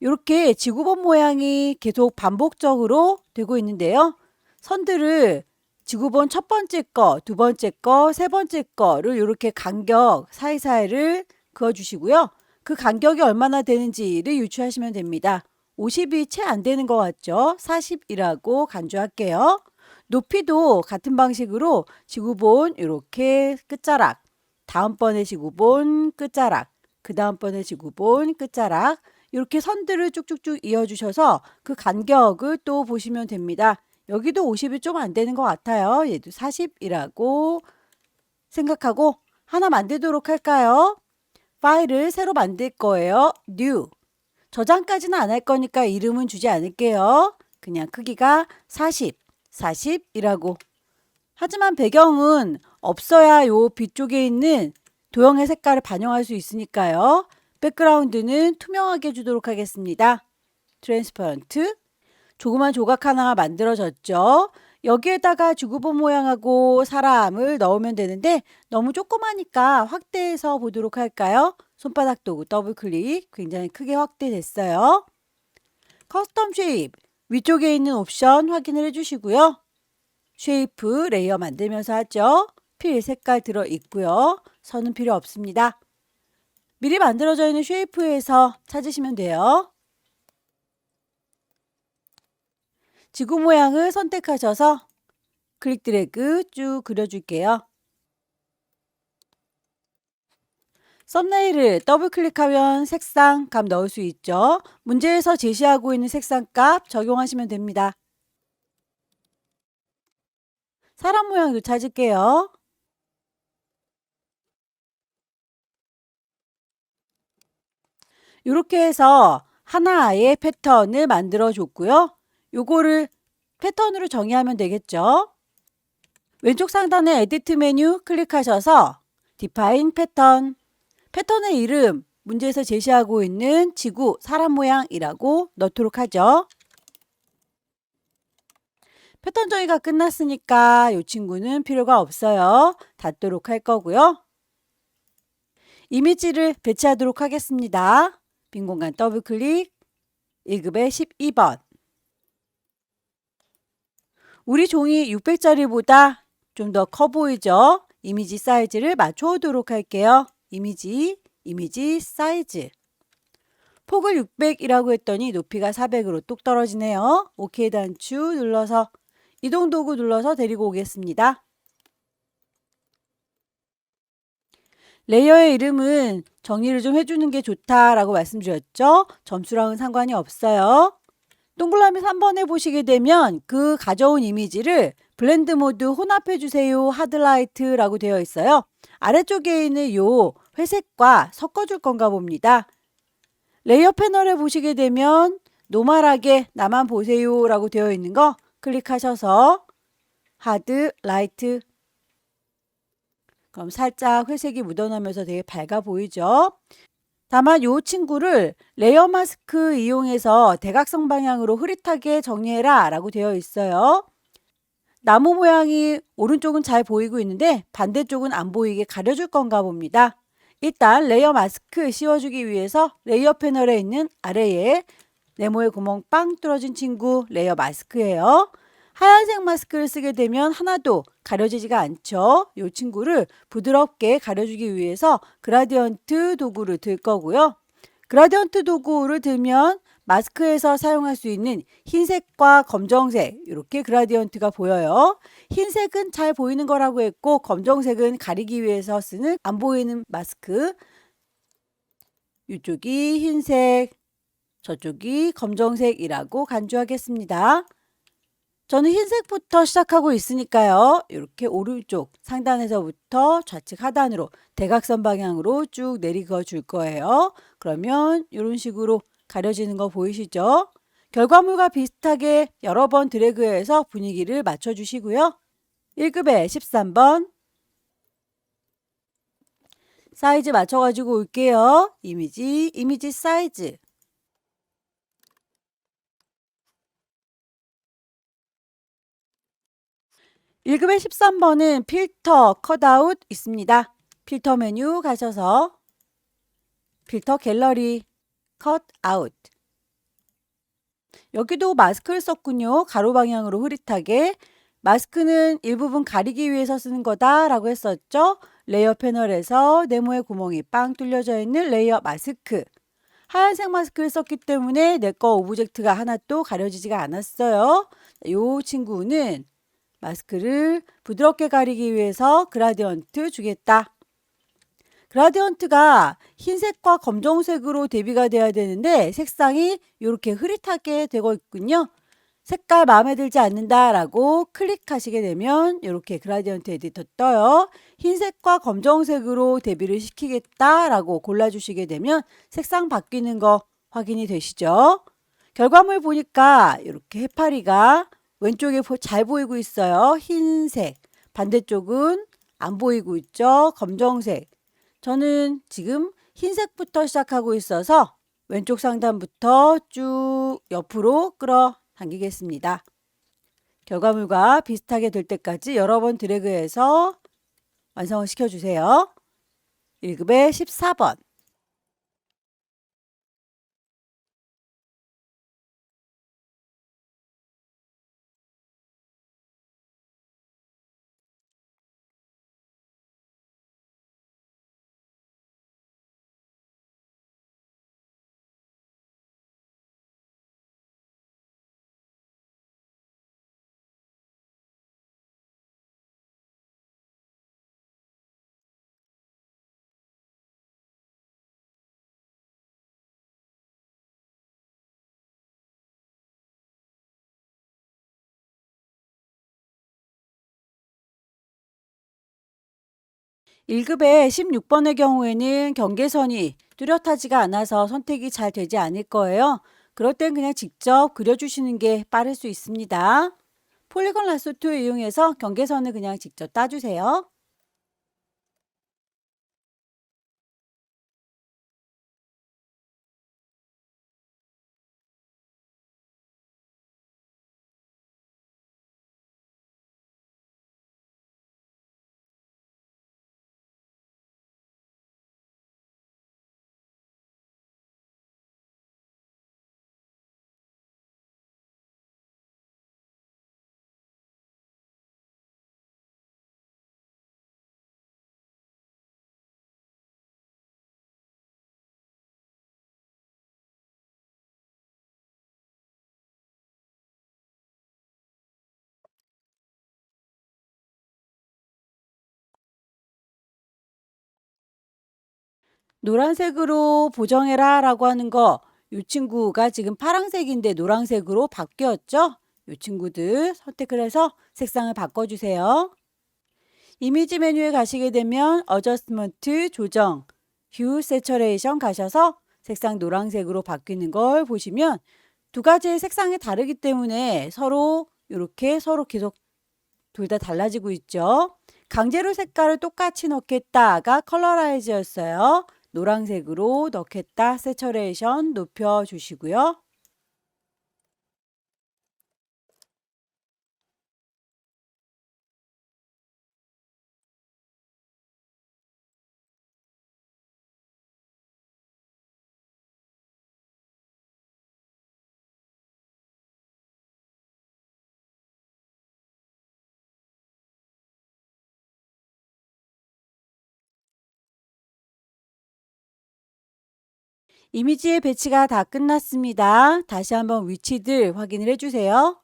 이렇게 지구본 모양이 계속 반복적으로 되고 있는데요. 선들을 지구본 첫 번째 거, 두 번째 거, 세 번째 거를 이렇게 간격 사이사이를 그어주시고요. 그 간격이 얼마나 되는지를 유추하시면 됩니다. 50이 채 안 되는 것 같죠? 40이라고 간주할게요. 높이도 같은 방식으로 지구본 이렇게 끝자락, 다음번에 지구본 끝자락, 그 다음번에 지구본 끝자락 이렇게 선들을 쭉쭉쭉 이어주셔서 그 간격을 또 보시면 됩니다. 여기도 50이 좀 안 되는 것 같아요. 얘도 40이라고 생각하고 하나 만들도록 할까요? 파일을 새로 만들 거예요. New. 저장까지는 안 할 거니까 이름은 주지 않을게요. 그냥 크기가 40이라고. 하지만 배경은 없어야 요 빛 쪽에 있는 도형의 색깔을 반영할 수 있으니까요. 백그라운드는 투명하게 주도록 하겠습니다. 트랜스퍼런트. 조그만 조각 하나 만들어졌죠. 여기에다가 지구본 모양하고 사람을 넣으면 되는데 너무 조그마니까 확대해서 보도록 할까요? 손바닥 도구 더블 클릭. 굉장히 크게 확대됐어요. 커스텀 쉐입. 위쪽에 있는 옵션 확인을 해주시고요. 쉐이프 레이어 만들면서 하죠. 필 색깔 들어 있고요. 선은 필요 없습니다. 미리 만들어져 있는 쉐이프에서 찾으시면 돼요. 지구 모양을 선택하셔서 클릭 드래그 쭉 그려줄게요. 썸네일을 더블 클릭하면 색상 값 넣을 수 있죠. 문제에서 제시하고 있는 색상 값 적용하시면 됩니다. 사람 모양도 찾을게요. 이렇게 해서 하나의 패턴을 만들어 줬고요. 요거를 패턴으로 정의하면 되겠죠. 왼쪽 상단에 에디트 메뉴 클릭하셔서 디파인 패턴. 패턴의 이름 문제에서 제시하고 있는 지구 사람 모양이라고 넣도록 하죠. 패턴 정의가 끝났으니까 이 친구는 필요가 없어요. 닫도록 할 거고요. 이미지를 배치하도록 하겠습니다. 빈 공간 더블 클릭 1급에 12번. 우리 종이 600짜리보다 좀 더 커 보이죠? 이미지 사이즈를 맞춰오도록 할게요. 이미지 사이즈. 폭을 600이라고 했더니 높이가 400으로 뚝 떨어지네요. OK 단추 눌러서 이동 도구 눌러서 데리고 오겠습니다. 레이어의 이름은 정리를 좀 해주는 게 좋다라고 말씀드렸죠. 점수랑은 상관이 없어요. 동그라미 3번에 보시게 되면 그 가져온 이미지를 블렌드 모드 혼합해 주세요. 하드라이트라고 되어 있어요. 아래쪽에 있는 요 회색과 섞어줄 건가 봅니다. 레이어 패널에 보시게 되면 노멀하게 나만 보세요 라고 되어 있는 거 클릭하셔서 하드라이트. 그럼 살짝 회색이 묻어나면서 되게 밝아 보이죠? 다만 이 친구를 레이어 마스크 이용해서 대각선 방향으로 흐릿하게 정리해라 라고 되어 있어요. 나무 모양이 오른쪽은 잘 보이고 있는데 반대쪽은 안 보이게 가려줄 건가 봅니다. 일단 레이어 마스크 씌워주기 위해서 레이어 패널에 있는 아래에 네모의 구멍 빵 뚫어진 친구 레이어 마스크예요. 하얀색 마스크를 쓰게 되면 하나도 가려지지가 않죠. 이 친구를 부드럽게 가려주기 위해서 그라디언트 도구를 들 거고요. 그라디언트 도구를 들면 마스크에서 사용할 수 있는 흰색과 검정색 이렇게 그라디언트가 보여요. 흰색은 잘 보이는 거라고 했고 검정색은 가리기 위해서 쓰는 안 보이는 마스크. 이쪽이 흰색, 저쪽이 검정색이라고 간주하겠습니다. 저는 흰색부터 시작하고 있으니까요. 이렇게 오른쪽 상단에서부터 좌측 하단으로 대각선 방향으로 쭉 내리거 줄 거예요. 그러면 이런 식으로 가려지는 거 보이시죠? 결과물과 비슷하게 여러 번 드래그해서 분위기를 맞춰주시고요. 1급에 13번 사이즈 맞춰가지고 올게요. 이미지 사이즈. 1급의 13번은 필터 컷아웃 있습니다. 필터 메뉴 가셔서 필터 갤러리 컷아웃. 여기도 마스크를 썼군요. 가로 방향으로 흐릿하게. 마스크는 일부분 가리기 위해서 쓰는 거다라고 했었죠. 레이어 패널에서 네모의 구멍이 빵 뚫려져 있는 레이어 마스크. 하얀색 마스크를 썼기 때문에 내 거 오브젝트가 하나도 가려지지가 않았어요. 이 친구는 마스크를 부드럽게 가리기 위해서 그라디언트 주겠다. 그라디언트가 흰색과 검정색으로 대비가 돼야 되는데 색상이 이렇게 흐릿하게 되고 있군요. 색깔 마음에 들지 않는다라고 클릭하시게 되면 이렇게 그라디언트 에디터 떠요. 흰색과 검정색으로 대비를 시키겠다라고 골라주시게 되면 색상 바뀌는 거 확인이 되시죠? 결과물 보니까 이렇게 해파리가 왼쪽에 잘 보이고 있어요. 흰색. 반대쪽은 안 보이고 있죠. 검정색. 저는 지금 흰색부터 시작하고 있어서 왼쪽 상단부터 쭉 옆으로 끌어 당기겠습니다. 결과물과 비슷하게 될 때까지 여러 번 드래그해서 완성을 시켜주세요. 1급의 14번. 1급의 16번의 경우에는 경계선이 뚜렷하지가 않아서 선택이 잘 되지 않을 거예요. 그럴 땐 그냥 직접 그려주시는 게 빠를 수 있습니다. 폴리곤 라sso 툴 이용해서 경계선을 그냥 직접 따주세요. 노란색으로 보정해라 라고 하는 거, 이 친구가 지금 파란색인데 노란색으로 바뀌었죠? 이 친구들 선택을 해서 색상을 바꿔주세요. 이미지 메뉴에 가시게 되면 어저스먼트 조정, 휴 세처레이션 가셔서 색상 노란색으로 바뀌는 걸 보시면 두 가지의 색상이 다르기 때문에 이렇게 서로 계속 둘 다 달라지고 있죠. 강제로 색깔을 똑같이 넣겠다가 컬러라이즈였어요. 노란색으로 넣겠다 세처레이션 높여주시고요. 이미지의 배치가 다 끝났습니다. 다시 한번 위치들 확인을 해주세요.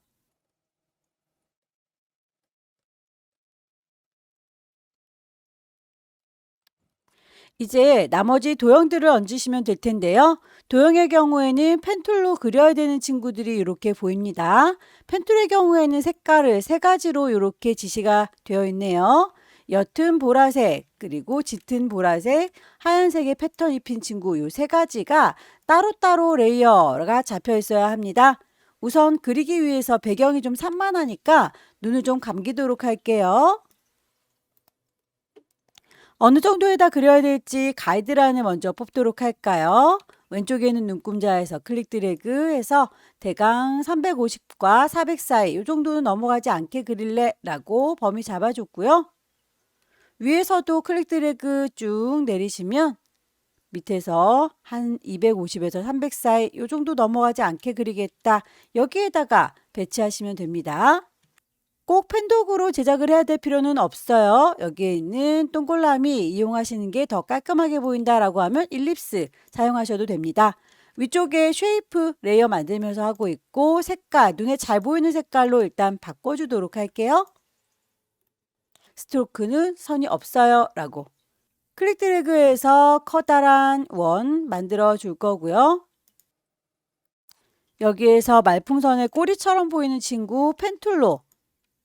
이제 나머지 도형들을 얹으시면 될 텐데요. 도형의 경우에는 펜툴로 그려야 되는 친구들이 이렇게 보입니다. 펜툴의 경우에는 색깔을 세 가지로 이렇게 지시가 되어 있네요. 옅은 보라색, 그리고 짙은 보라색, 하얀색의 패턴 입힌 친구 이 세 가지가 따로따로 레이어가 잡혀 있어야 합니다. 우선 그리기 위해서 배경이 좀 산만하니까 눈을 좀 감기도록 할게요. 어느 정도에다 그려야 될지 가이드라인을 먼저 뽑도록 할까요? 왼쪽에는 눈금자에서 클릭 드래그 해서 대강 350과 400 사이 이 정도는 넘어가지 않게 그릴래 라고 범위 잡아줬고요. 위에서도 클릭 드래그 쭉 내리시면 밑에서 한 250에서 300 사이 이 정도 넘어가지 않게 그리겠다. 여기에다가 배치하시면 됩니다. 꼭 펜도구로 제작을 해야 될 필요는 없어요. 여기에 있는 동글라미 이용하시는 게 더 깔끔하게 보인다라고 하면 일립스 사용하셔도 됩니다. 위쪽에 쉐이프 레이어 만들면서 하고 있고 색깔, 눈에 잘 보이는 색깔로 일단 바꿔주도록 할게요. 스트로크는 선이 없어요 라고 클릭 드래그해서 커다란 원 만들어 줄 거고요. 여기에서 말풍선의 꼬리처럼 보이는 친구 펜툴로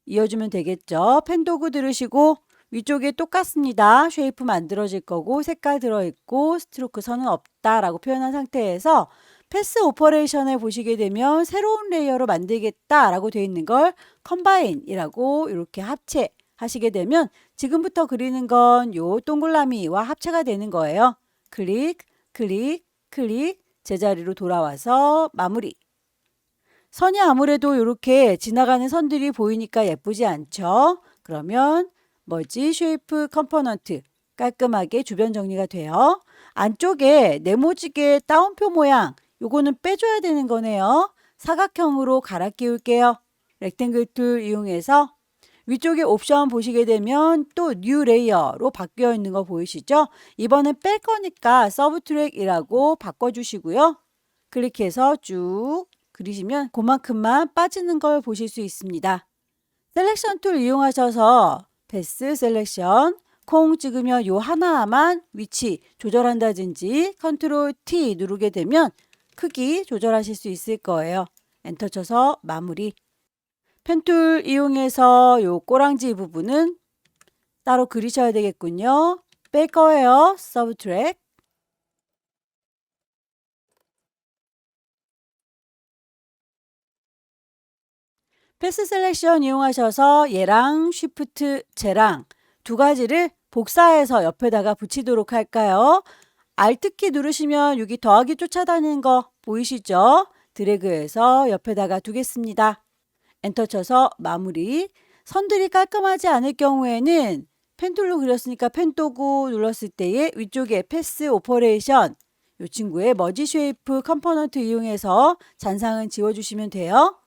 이어주면 되겠죠. 펜도구 들으시고 위쪽에 똑같습니다. 쉐이프 만들어질 거고 색깔 들어있고 스트로크 선은 없다라고 표현한 상태에서 패스 오퍼레이션에 보시게 되면 새로운 레이어로 만들겠다라고 되어 있는 걸 컴바인이라고 이렇게 합체하시게 되면 지금부터 그리는 건 요 동글라미와 합체가 되는 거예요. 클릭, 클릭, 클릭 제자리로 돌아와서 마무리. 선이 아무래도 이렇게 지나가는 선들이 보이니까 예쁘지 않죠? 그러면 머지 쉐이프 컴포넌트 깔끔하게 주변 정리가 돼요. 안쪽에 네모지게 따옴표 모양 요거는 빼줘야 되는 거네요. 사각형으로 갈아 끼울게요. 렉탱글 툴 이용해서 위쪽에 옵션 보시게 되면 또 뉴 레이어로 바뀌어 있는 거 보이시죠? 이번엔 뺄 거니까 서브트랙이라고 바꿔주시고요. 클릭해서 쭉 그리시면 그만큼만 빠지는 걸 보실 수 있습니다. 셀렉션 툴 이용하셔서 패스 셀렉션 콩 찍으면 요 하나만 위치 조절한다든지 컨트롤 T 누르게 되면 크기 조절하실 수 있을 거예요. 엔터 쳐서 마무리. 펜툴 이용해서 요 꼬랑지 부분은 따로 그리셔야 되겠군요. 뺄 거예요. 서브트랙. 패스 셀렉션 이용하셔서 얘랑 쉬프트 Z랑 두 가지를 복사해서 옆에다가 붙이도록 할까요? Alt키 누르시면 여기 더하기 쫓아다니는 거 보이시죠? 드래그해서 옆에다가 두겠습니다. 엔터 쳐서 마무리. 선들이 깔끔하지 않을 경우에는 펜툴로 그렸으니까 펜도구 눌렀을 때에 위쪽에 패스 오퍼레이션 이 친구의 머지 쉐이프 컴포넌트 이용해서 잔상은 지워주시면 돼요.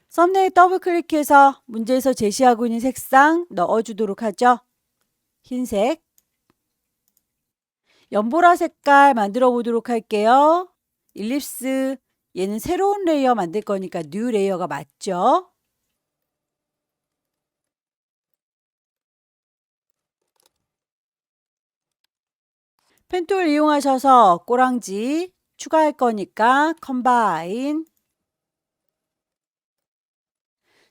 썸네일 더블 클릭해서 문제에서 제시하고 있는 색상 넣어주도록 하죠. 흰색. 연보라 색깔 만들어 보도록 할게요. 일립스. 얘는 새로운 레이어 만들 거니까 뉴 레이어가 맞죠? 펜툴 이용하셔서 꼬랑지 추가할 거니까 컴바인.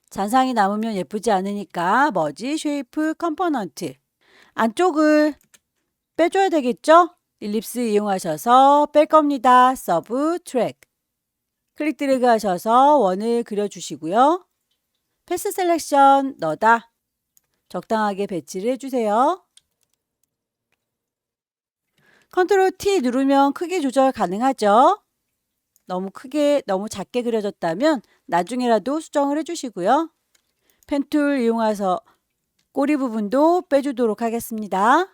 잔상이 남으면 예쁘지 않으니까 머지 쉐이프 컴포넌트 안쪽을 빼줘야 되겠죠? 일립스 이용하셔서 뺄 겁니다. 서브 트랙 클릭 드래그 하셔서 원을 그려주시고요. 패스 셀렉션 넣다 적당하게 배치를 해주세요. 컨트롤 T 누르면 크기 조절 가능하죠? 너무 크게 너무 작게 그려졌다면 나중에라도 수정을 해주시고요. 펜툴 이용해서 꼬리 부분도 빼주도록 하겠습니다.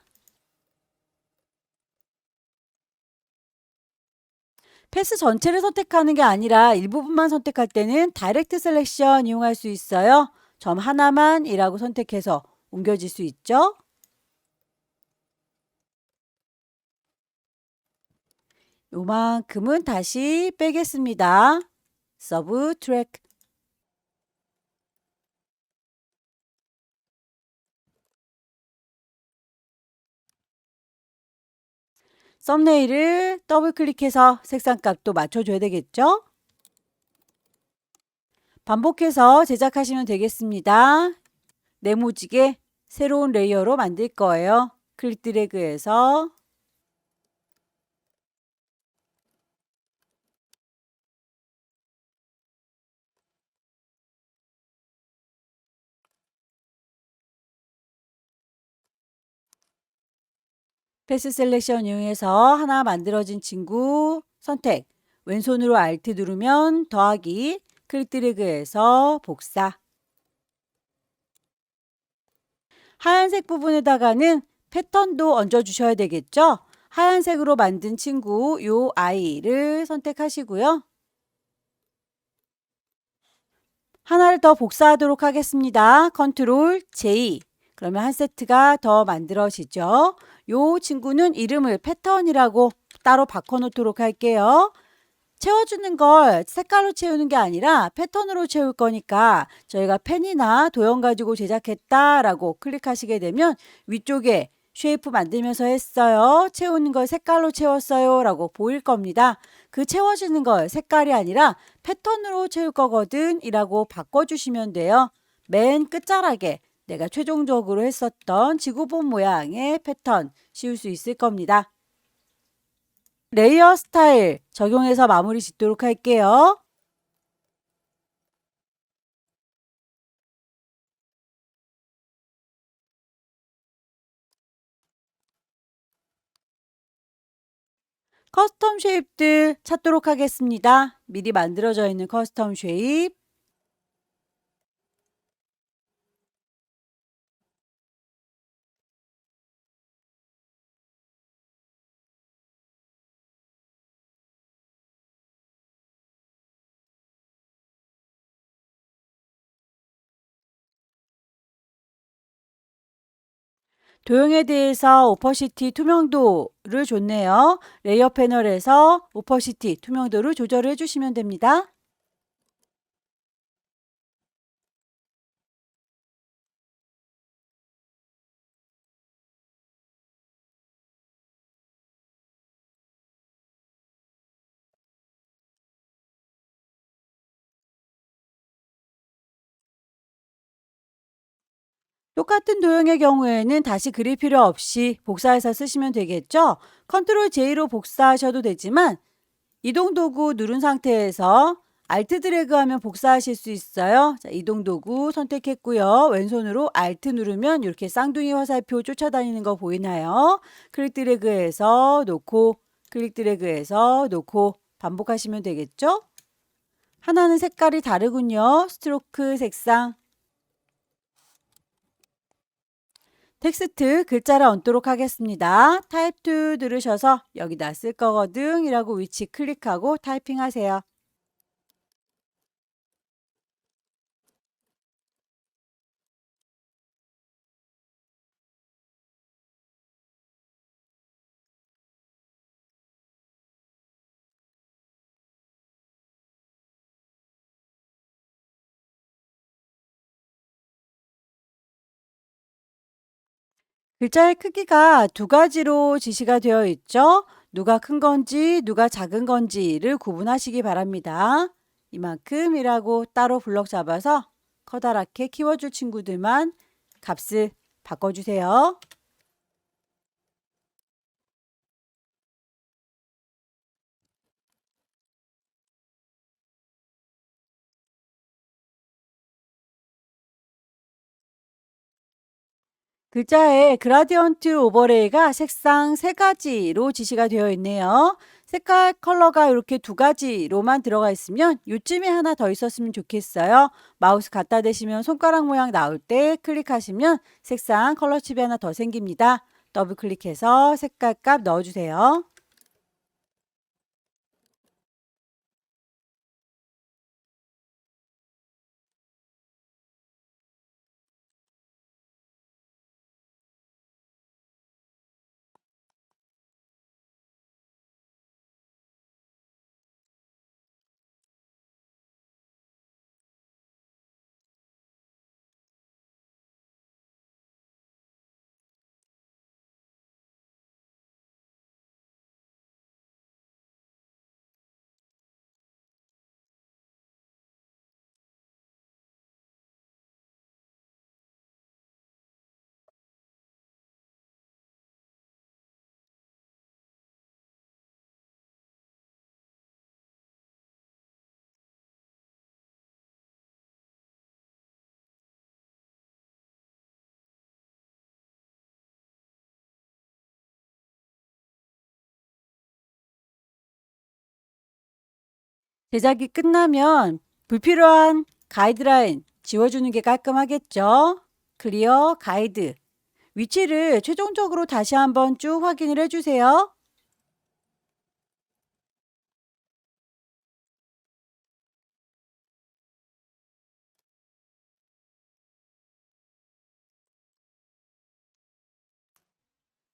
패스 전체를 선택하는 게 아니라 일부분만 선택할 때는 다이렉트 셀렉션 이용할 수 있어요. 점 하나만이라고 선택해서 옮겨질 수 있죠. 요만큼은 다시 빼겠습니다. subtract. 썸네일을 더블 클릭해서 색상 값도 맞춰줘야 되겠죠? 반복해서 제작하시면 되겠습니다. 네모지게 새로운 레이어로 만들 거예요. 클릭 드래그해서 패스 셀렉션 이용해서 하나 만들어진 친구 선택. 왼손으로 Alt 누르면 더하기. 클릭 드래그해서 복사. 하얀색 부분에다가는 패턴도 얹어 주셔야 되겠죠? 하얀색으로 만든 친구 요 아이를 선택하시고요. 하나를 더 복사하도록 하겠습니다. 컨트롤 J. 그러면 한 세트가 더 만들어지죠. 요 친구는 이름을 패턴이라고 따로 바꿔놓도록 할게요. 채워주는 걸 색깔로 채우는 게 아니라 패턴으로 채울 거니까 저희가 펜이나 도형 가지고 제작했다라고 클릭하시게 되면 위쪽에 쉐이프 만들면서 했어요. 채우는 걸 색깔로 채웠어요. 라고 보일 겁니다. 그 채워지는 걸 색깔이 아니라 패턴으로 채울 거거든 이라고 바꿔주시면 돼요. 맨 끝자락에 내가 최종적으로 했었던 지구본 모양의 패턴 씌울 수 있을 겁니다. 레이어 스타일 적용해서 마무리 짓도록 할게요. 커스텀 쉐입들 찾도록 하겠습니다. 미리 만들어져 있는 커스텀 쉐입. 도형에 대해서 오퍼시티 투명도를 줬네요. 레이어 패널에서 오퍼시티 투명도를 조절해 주시면 됩니다. 똑같은 도형의 경우에는 다시 그릴 필요 없이 복사해서 쓰시면 되겠죠? 컨트롤 J로 복사하셔도 되지만 이동 도구 누른 상태에서 Alt 드래그 하면 복사하실 수 있어요. 자, 이동 도구 선택했고요. 왼손으로 Alt 누르면 이렇게 쌍둥이 화살표 쫓아다니는 거 보이나요? 클릭 드래그해서 놓고 클릭 드래그해서 놓고 반복하시면 되겠죠? 하나는 색깔이 다르군요. 스트로크 색상. 텍스트 글자를 얹도록 하겠습니다. 타입 툴 누르셔서 여기다 쓸 거거든 이라고 위치 클릭하고 타이핑 하세요. 글자의 크기가 두 가지로 지시가 되어 있죠. 누가 큰 건지 누가 작은 건지를 구분하시기 바랍니다. 이만큼이라고 따로 블럭 잡아서 커다랗게 키워줄 친구들만 값을 바꿔주세요. 글자의 그라디언트 오버레이가 색상 세 가지로 지시가 되어 있네요. 색깔 컬러가 이렇게 두 가지로만 들어가 있으면 요쯤에 하나 더 있었으면 좋겠어요. 마우스 갖다 대시면 손가락 모양 나올 때 클릭하시면 색상 컬러 칩이 하나 더 생깁니다. 더블 클릭해서 색깔 값 넣어주세요. 제작이 끝나면 불필요한 가이드라인 지워주는 게 깔끔하겠죠? 클리어 가이드. 위치를 최종적으로 다시 한번 쭉 확인을 해주세요.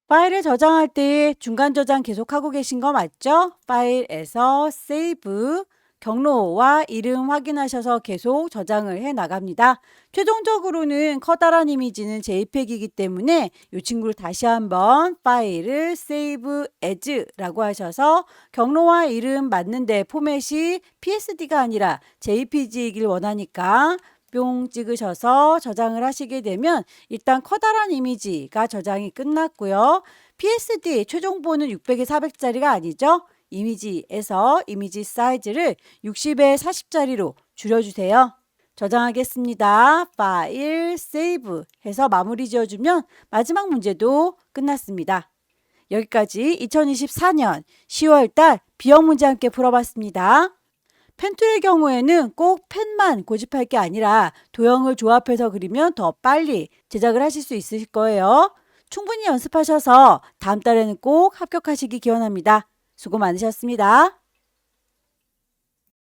파일을 저장할 때 중간 저장 계속하고 계신 거 맞죠? 파일에서 세이브, 경로와 이름 확인하셔서 계속 저장을 해 나갑니다. 최종적으로는 커다란 이미지는 JPEG이기 때문에 이 친구를 다시 한번 파일을 세이브 as라고 하셔서 경로와 이름 맞는데 포맷이 PSD가 아니라 JPG이길 원하니까 뿅 찍으셔서 저장을 하시게 되면 일단 커다란 이미지가 저장이 끝났고요. PSD 최종본은 600에 400짜리가 아니죠. 이미지에서 이미지 사이즈를 60에 40짜리로 줄여주세요. 저장하겠습니다. 파일, 세이브 해서 마무리 지어주면 마지막 문제도 끝났습니다. 여기까지 2024년 10월달 비형 문제 함께 풀어봤습니다. 펜툴의 경우에는 꼭 펜만 고집할 게 아니라 도형을 조합해서 그리면 더 빨리 제작을 하실 수 있을 거예요. 충분히 연습하셔서 다음 달에는 꼭 합격하시기 기원합니다. 수고 많으셨습니다.